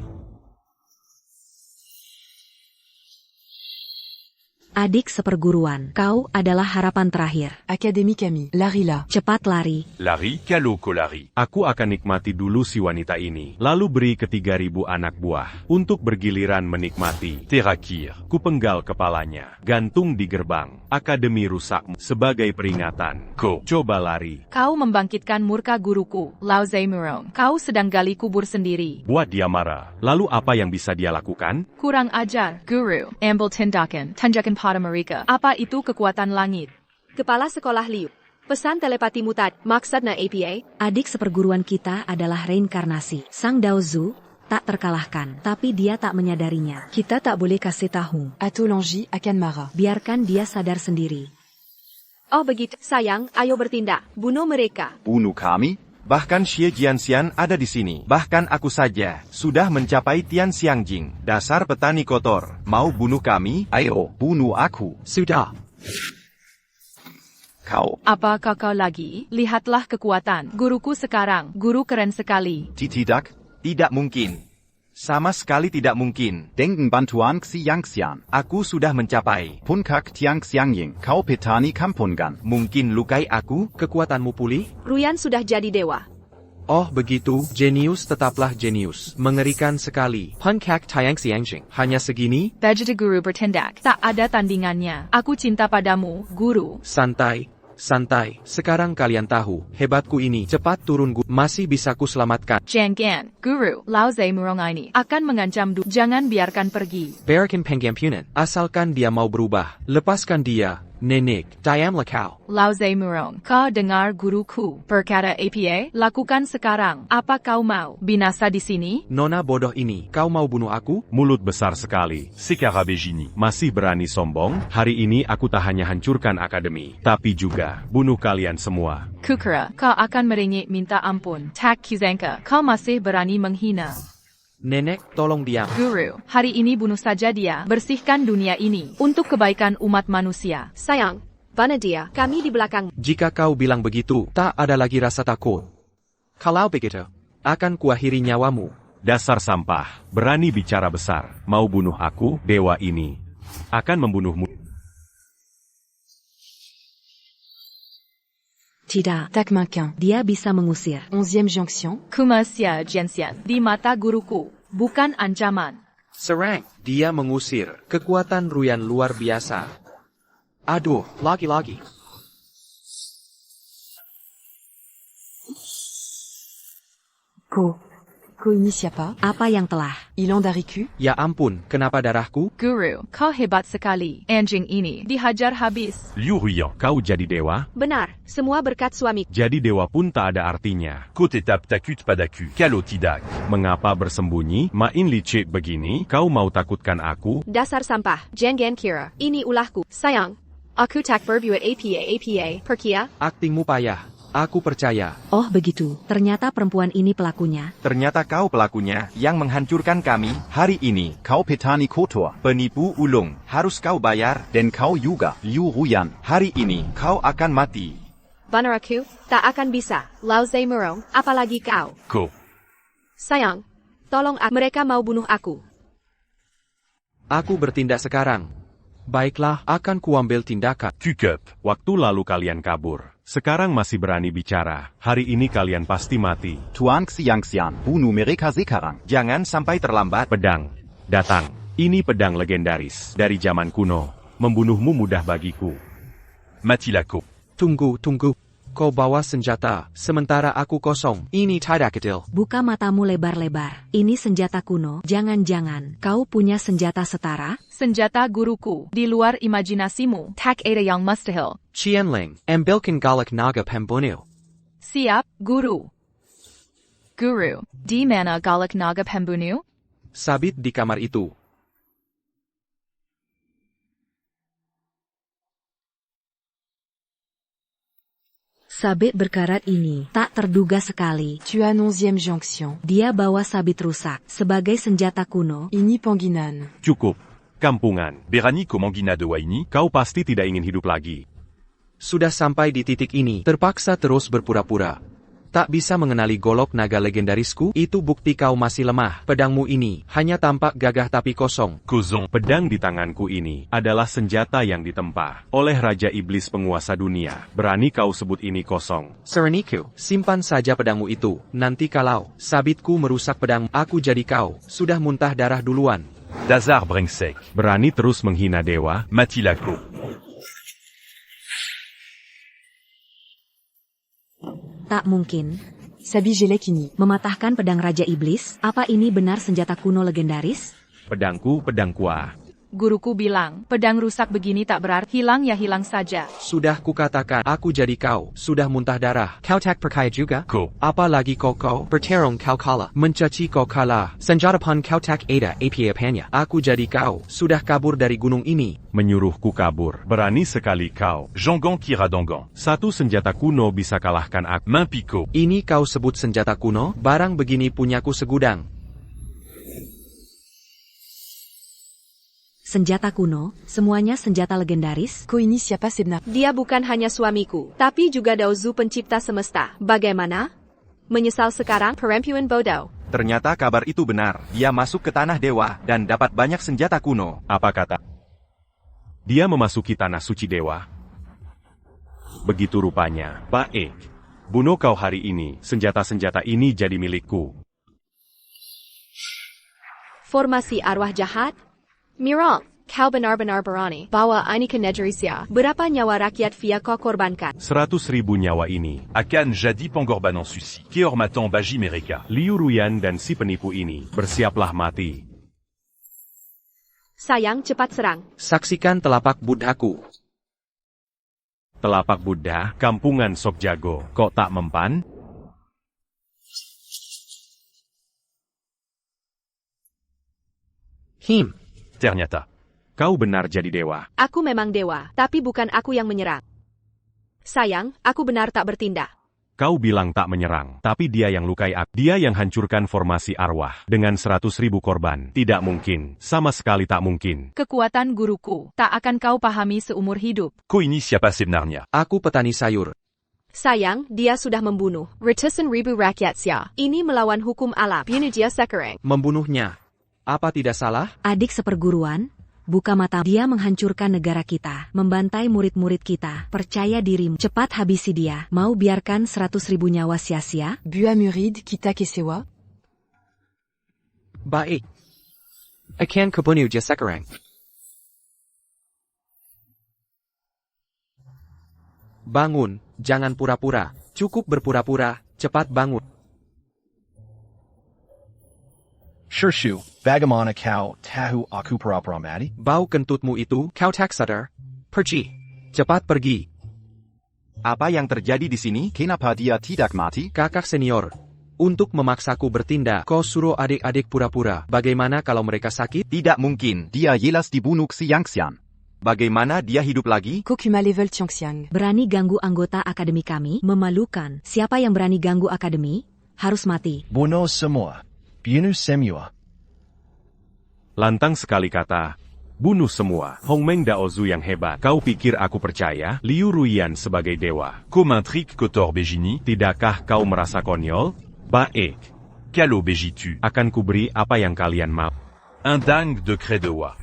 Adik seperguruan, kau adalah harapan terakhir. Académie Camille, Larila. Cepat lari. Lari, Kalo Kolari. Aku akan nikmati dulu si wanita ini, lalu beri ke 3.000 anak buah, untuk bergiliran menikmati. Terakir. Kupenggal kepalanya, gantung di gerbang, akademi rusakmu, sebagai peringatan. Coba lari. Kau membangkitkan murka guruku, Lao Zai Murong. Kau sedang gali kubur sendiri. Buat dia marah. Lalu apa yang bisa dia lakukan? Kurang ajar, Guru. Ambil tindakan, tanjakan pada mereka. Apa itu kekuatan langit? Kepala Sekolah Liu. Pesan telepati mutad, maksudnya APA? Adik seperguruan kita adalah reinkarnasi. Sang Daozu tak terkalahkan, tapi dia tak menyadarinya. Kita tak boleh kasih tahu. Atolongi akan marah. Biarkan dia sadar sendiri. Oh begitu, sayang, ayo bertindak. Bunuh mereka. Bunuh kami? Bahkan Xie Jianxian ada di sini. Bahkan aku saja sudah mencapai Tianxiangjing. Dasar petani kotor. Mau bunuh kami? Ayo, bunuh aku. Sudah. Kau. Apa kau lagi? Lihatlah kekuatan guruku sekarang. Guru keren sekali. Tidak. Tidak mungkin. Sama sekali tidak mungkin. Denken bantuan Xiangxian. Aku sudah mencapai. Puncak Tianxiangjing. Kau petani kampungan. Mungkin lukai aku? Kekuatanmu pulih? Ruyan sudah jadi dewa. Oh begitu, jenius tetaplah jenius. Mengerikan sekali. Puncak Tianxiangjing. Hanya segini? Vegeta Guru bertindak. Tak ada tandingannya. Aku cinta padamu, Guru. Santai. Santai, sekarang kalian tahu, hebatku ini, cepat turun masih bisa ku selamatkan. Jangan, Guru, Lao Zai Murong ini akan mengancam jangan biarkan pergi. Biarkan penggampunan, asalkan dia mau berubah, lepaskan dia, nenek, diamlah kau. Lao Zai Murong, kau dengar guruku, berkata APA, lakukan sekarang, apa kau mau, binasa di sini? Nona bodoh ini, kau mau bunuh aku? Mulut besar sekali. Sekarabejini. Masih berani sombong? Hari ini aku tak hanya hancurkan akademi, tapi juga bunuh kalian semua. Kukura, kau akan meringik minta ampun. Tak Kizanka, kau masih berani menghina. Nenek, tolong diam. Guru, hari ini bunuh saja dia. Bersihkan dunia ini untuk kebaikan umat manusia. Sayang, mana dia? Kami di belakang. Jika kau bilang begitu, tak ada lagi rasa takut. Kalau begitu, akan kuakhiri nyawamu. Dasar sampah, berani bicara besar. Mau bunuh aku, dewa ini akan membunuhmu. Tidak. Tak makin. Dia bisa mengusir. 11e jonction. Kumasia Jensian, di mata guruku, bukan ancaman. Serang, dia mengusir. Kekuatan Ruyan luar biasa. Aduh, lagi-lagi. Ko ini siapa? Apa yang telah? Ilan dariku? Ya ampun, kenapa darahku? Guru, kau hebat sekali. Anjing ini dihajar habis. Liu Ruyan, kau jadi dewa? Benar, semua berkat suami. Jadi dewa pun tak ada artinya. Côte étape takut padaku. Kalo tidak. Mengapa bersembunyi? Main licik begini? Kau mau takutkan aku? Dasar sampah, jangan kira. Ini ulahku. Sayang, aku tak berbuat apa-apa. Perkia? Aktingmu payah. Aku percaya. Oh begitu, ternyata perempuan ini pelakunya. Ternyata kau pelakunya yang menghancurkan kami hari ini. Kau petani kotor. Penipu ulung, harus kau bayar. Dan kau juga, Liu Ruyan. Hari ini kau akan mati. Benar aku, tak akan bisa. Lao Zai Murong, apalagi kau. Sayang, tolong mereka mau bunuh aku. Aku bertindak sekarang. Baiklah, akan kuambil tindakan. Cukup, waktu lalu kalian kabur. Sekarang masih berani bicara. Hari ini kalian pasti mati. Tuan Xiangxian, bunuh mereka sekarang. Jangan sampai terlambat. Pedang, datang. Ini pedang legendaris dari zaman kuno. Membunuhmu mudah bagiku. Matilako. Tunggu. Kau bawa senjata, sementara aku kosong. Ini tidak kecil. Buka matamu lebar-lebar. Ini senjata kuno. Jangan-jangan kau punya senjata setara? Senjata guruku, di luar imajinasimu. Tak ada yang mustahil. Qianling, ambilkan galak naga pembunuh. Siap, Guru. Guru, di mana galak naga pembunuh? Sabit di kamar itu. Sabit berkarat ini tak terduga sekali. Tuan 11e jonction. Dia bawa sabit rusak sebagai senjata kuno. Ini panggilan. Cukup. Kampungan. Berani Komangina de Waini. Kau pasti tidak ingin hidup lagi. Sudah sampai di titik ini, terpaksa terus berpura-pura. Tak bisa mengenali golok naga legendarisku? Itu bukti kau masih lemah. Pedangmu ini hanya tampak gagah tapi kosong. Kuzong, pedang di tanganku ini adalah senjata yang ditempa oleh Raja Iblis penguasa dunia. Berani kau sebut ini kosong? Sereniku, simpan saja pedangmu itu. Nanti kalau sabitku merusak pedang, aku jadi kau. Sudah muntah darah duluan. Dazar Brengsek. Berani terus menghina dewa? Matilako. Tak mungkin. Sabijelekini. Mematahkan pedang Raja Iblis, apa ini benar senjata kuno legendaris? Pedangku, pedang kuah. Guruku bilang, pedang rusak begini tak berarti hilang ya hilang saja. Sudah kukatakan, aku jadi kau. Sudah muntah darah. Kau tak percaya juga? Ko. Apalagi kau bertarung kau kalah. Mencaci kau kalah. Senjata pun kau tak ada apa-apanya. Aku jadi kau. Sudah kabur dari gunung ini. Menyuruhku kabur. Berani sekali kau. Jangan kira dongan. Satu senjata kuno bisa kalahkan aku. Main piko. Ini kau sebut senjata kuno? Barang begini punyaku segudang. Senjata kuno, semuanya senjata legendaris. Ko ini siapa sebenarnya? Dia bukan hanya suamiku, tapi juga Daozu pencipta semesta. Bagaimana? Menyesal sekarang, perempuan bodoh. Ternyata kabar itu benar. Dia masuk ke tanah dewa dan dapat banyak senjata kuno. Apa kata? Dia memasuki tanah suci dewa. Begitu rupanya. Baik. Bunuh kau hari ini. Senjata-senjata ini jadi milikku. Formasi arwah jahat? Mira, kau benar-benar berani bawa ini ke negeri Sia. Berapa nyawa rakyat via kau korbankan? 100.000 nyawa ini. Akan jadi pengorbanan suci. Kehormatan bagi mereka. Liu Ruyan dan si penipu ini, bersiaplah mati. Sayang, cepat serang. Saksikan telapak Buddhaku. Telapak Buddha, kampungan sok jago. Kok tak mempan? Ternyata. Kau benar jadi dewa. Aku memang dewa, tapi bukan aku yang menyerang. Sayang, aku benar tak bertindak. Kau bilang tak menyerang, tapi dia yang lukai aku. Dia yang hancurkan formasi arwah dengan 100.000 korban. Tidak mungkin, sama sekali tak mungkin. Kekuatan guruku, tak akan kau pahami seumur hidup. Ko ini siapa sebenarnya? Aku petani sayur. Sayang, dia sudah membunuh ratusan ribu rakyat Sia. Ini melawan hukum alam. Bunuh dia sekarang. Membunuhnya. Apa tidak salah? Adik seperguruan, buka mata. Dia menghancurkan negara kita, membantai murid-murid kita. Percaya dirimu, cepat habisi dia. Mau biarkan 100.000 nyawa sia-sia? Bua murid kita kesewa? Baik. Akan kubunuh dia sekarang. Bangun, jangan pura-pura. Cukup berpura-pura, cepat bangun. Shirshu, bagaimana kau tahu aku pura-pura mati? Bau kentutmu itu, kau tak sadar? Pergi. Cepat pergi. Apa yang terjadi di sini? Kenapa dia tidak mati? Kakak senior. Untuk memaksaku bertindak, kau suruh adik-adik pura-pura. Bagaimana kalau mereka sakit? Tidak mungkin. Dia jelas dibunuh Xiangxian. Bagaimana dia hidup lagi? Kokuma level Xiangxiang. Berani ganggu anggota akademi kami? Memalukan. Siapa yang berani ganggu akademi? Harus mati. Bunuh semua. Bunuh semua. Lantang sekali kata. Bunuh semua. Hongmeng Daozu yang hebat. Kau pikir aku percaya? Liu Ruyan sebagai dewa. Comme un trick Kotor Begini. Tidakkah kau merasa konyol? Baik. Kalo Begitu. Akan kuberi apa yang kalian mau. Un dingue de Credoa.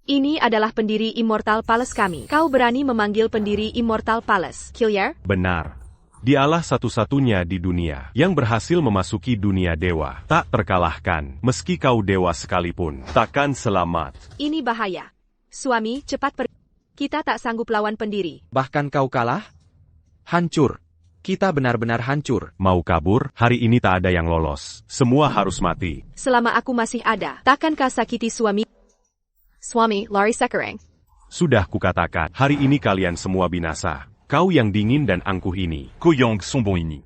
Ini adalah pendiri Immortal Palace kami. Kau berani memanggil pendiri Immortal Palace, Killier? Benar. Dialah satu-satunya di dunia yang berhasil memasuki dunia dewa. Tak terkalahkan, meski kau dewa sekalipun. Takkan selamat. Ini bahaya. Suami, cepat pergi. Kita tak sanggup lawan pendiri. Bahkan kau kalah? Hancur. Kita benar-benar hancur. Mau kabur? Hari ini tak ada yang lolos. Semua harus mati. Selama aku masih ada, takkankah sakiti suami? Suami, lari sekarang. Sudah kukatakan, hari ini kalian semua binasa. Kau yang dingin dan angkuh ini. Koyong sombong ini.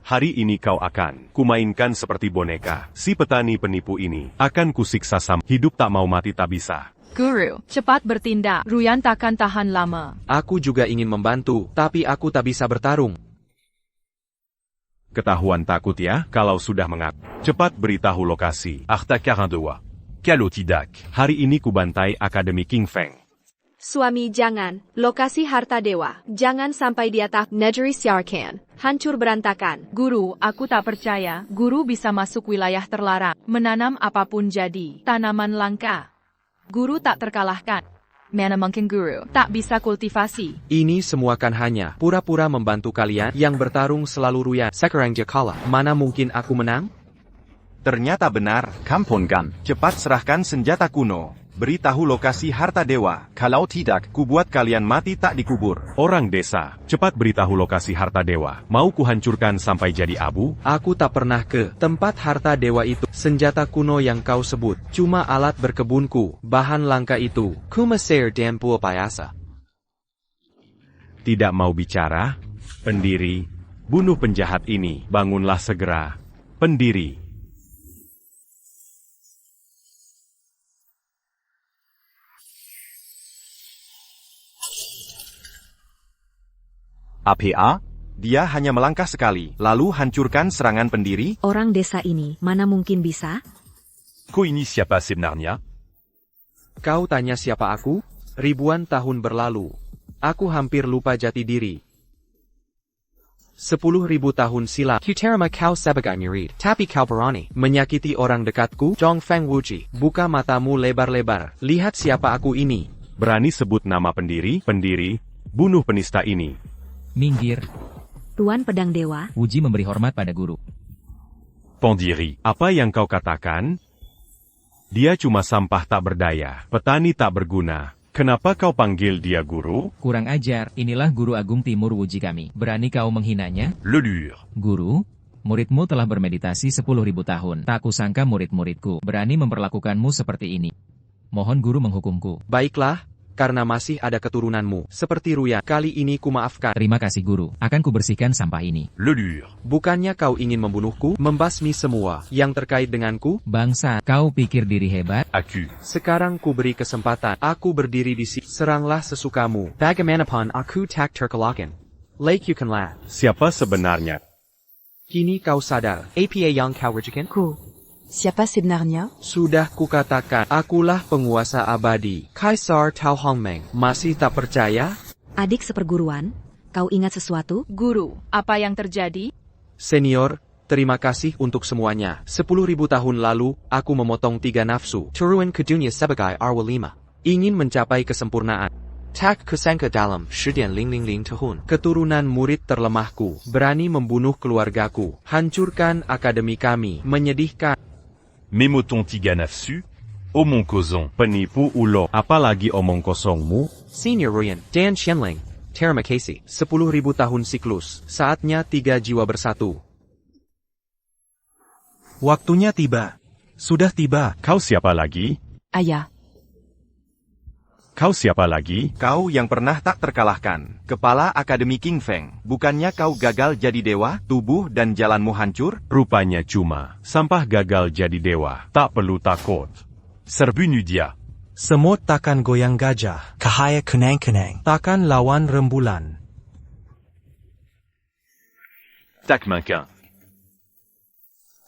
Hari ini kau akan kumainkan seperti boneka. Si petani penipu ini akan kusiksa sam. Hidup tak mau mati tak bisa. Guru, cepat bertindak. Ruyan takkan tahan lama. Aku juga ingin membantu, tapi aku tak bisa bertarung. Ketahuan takut ya, kalau sudah mengaku. Cepat beritahu lokasi. Arta Karandoa. Kalo tidak. Hari ini kubantai Akademi King Feng. Suami jangan, lokasi harta dewa, jangan sampai dia tak Negeri Siarkan, hancur berantakan. Guru, aku tak percaya, guru bisa masuk wilayah terlarang, menanam apapun jadi, tanaman langka. Guru tak terkalahkan. Mana mungkin guru tak bisa kultivasi. Ini semua kan hanya pura-pura membantu kalian yang bertarung selalu ruyan. Sekarang je kalah, mana mungkin aku menang? Ternyata benar. Kampunkan, Cepat serahkan senjata kuno. Beritahu lokasi harta dewa. kalau tidak, Kubuat kalian mati tak dikubur. Orang desa, cepat beritahu lokasi harta dewa. Mau kuhancurkan sampai jadi abu? Aku tak pernah ke tempat harta dewa itu. Senjata kuno yang kau sebut, cuma alat berkebunku, bahan langka itu. Kumaser dan pul payasa. Tidak mau bicara? Pendiri, bunuh penjahat ini. Bangunlah segera. Pendiri. APA? Dia hanya melangkah sekali, lalu hancurkan serangan pendiri. Orang desa ini mana mungkin bisa? Co-initia pas Sebnarnia? Kau tanya siapa aku? Ribuan tahun berlalu. Aku hampir lupa jati diri. 10.000 tahun silam. Kuterima kau sebagai murid, tapi kau berani menyakiti orang dekatku. Zhong Feng Wuji, buka matamu lebar-lebar. Lihat siapa aku ini. Berani sebut nama pendiri? Pendiri, bunuh penista ini. Minggir. Tuan Pedang Dewa, Wuji memberi hormat pada guru. Pendiri, apa yang kau katakan? Dia cuma sampah tak berdaya, petani tak berguna. Kenapa kau panggil dia guru? Kurang ajar, inilah guru agung timur Wuji kami. Berani kau menghinanya? Lelure. Guru, muridmu telah bermeditasi 10.000 tahun. Tak kusangka murid-muridku berani memperlakukanmu seperti ini. Mohon guru menghukumku. Baiklah, karena masih ada keturunanmu, seperti Ruya. Kali ini kumaafkan. Terima kasih guru, akan kubersihkan sampah ini. Lelure. Bukannya kau ingin membunuhku, membasmi semua yang terkait denganku? Bangsa, kau pikir diri hebat? Aku. Sekarang ku beri kesempatan. Aku berdiri di sini. Seranglah sesukamu. Bagaimanapun aku tak terkalahkan. Lake you can laugh. Siapa sebenarnya? Kini kau sadar. Apa yang kau kerjakan? Siapa sebenarnya? Sudah kukatakan, akulah penguasa abadi. Kaisar Tao Hongmeng. Masih tak percaya? adik seperguruan, kau ingat sesuatu? Guru, apa yang terjadi? Senior, terima kasih untuk semuanya. 10.000 tahun lalu, aku memotong 3 nafsu. Turuan ke dunia sebagai arwalima. Ingin mencapai kesempurnaan. Tak kusangka dalam 10.000 tahun. Keturunan murid terlemahku, berani membunuh keluargaku, hancurkan akademi kami, menyedihkan. Mémoton tiga nafsu, omong kozon. Penipu ulo, apalagi omong kosongmu? Senior Ruyan, Dan Shenling, terima kasih. 10.000 tahun siklus, saatnya 3 jiwa bersatu. Waktunya tiba. Sudah tiba. Kau siapa lagi? Ayah. Kau siapa lagi? Kau yang pernah tak terkalahkan. Kepala Akademi King Feng. Bukannya kau gagal jadi dewa, tubuh dan jalanmu hancur? Rupanya cuma sampah gagal jadi dewa. Tak perlu takut. Serbu Nudia. Semut takkan goyang gajah. Kahaya kunang-kunang. Takkan lawan rembulan. Tak manquin.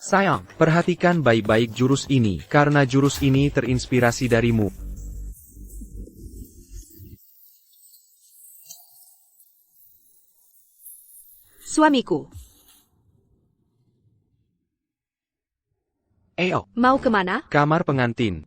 Sayang, perhatikan baik-baik jurus ini, karena jurus ini terinspirasi darimu. Suamiku, Ayo, mau kemana? kamar pengantin.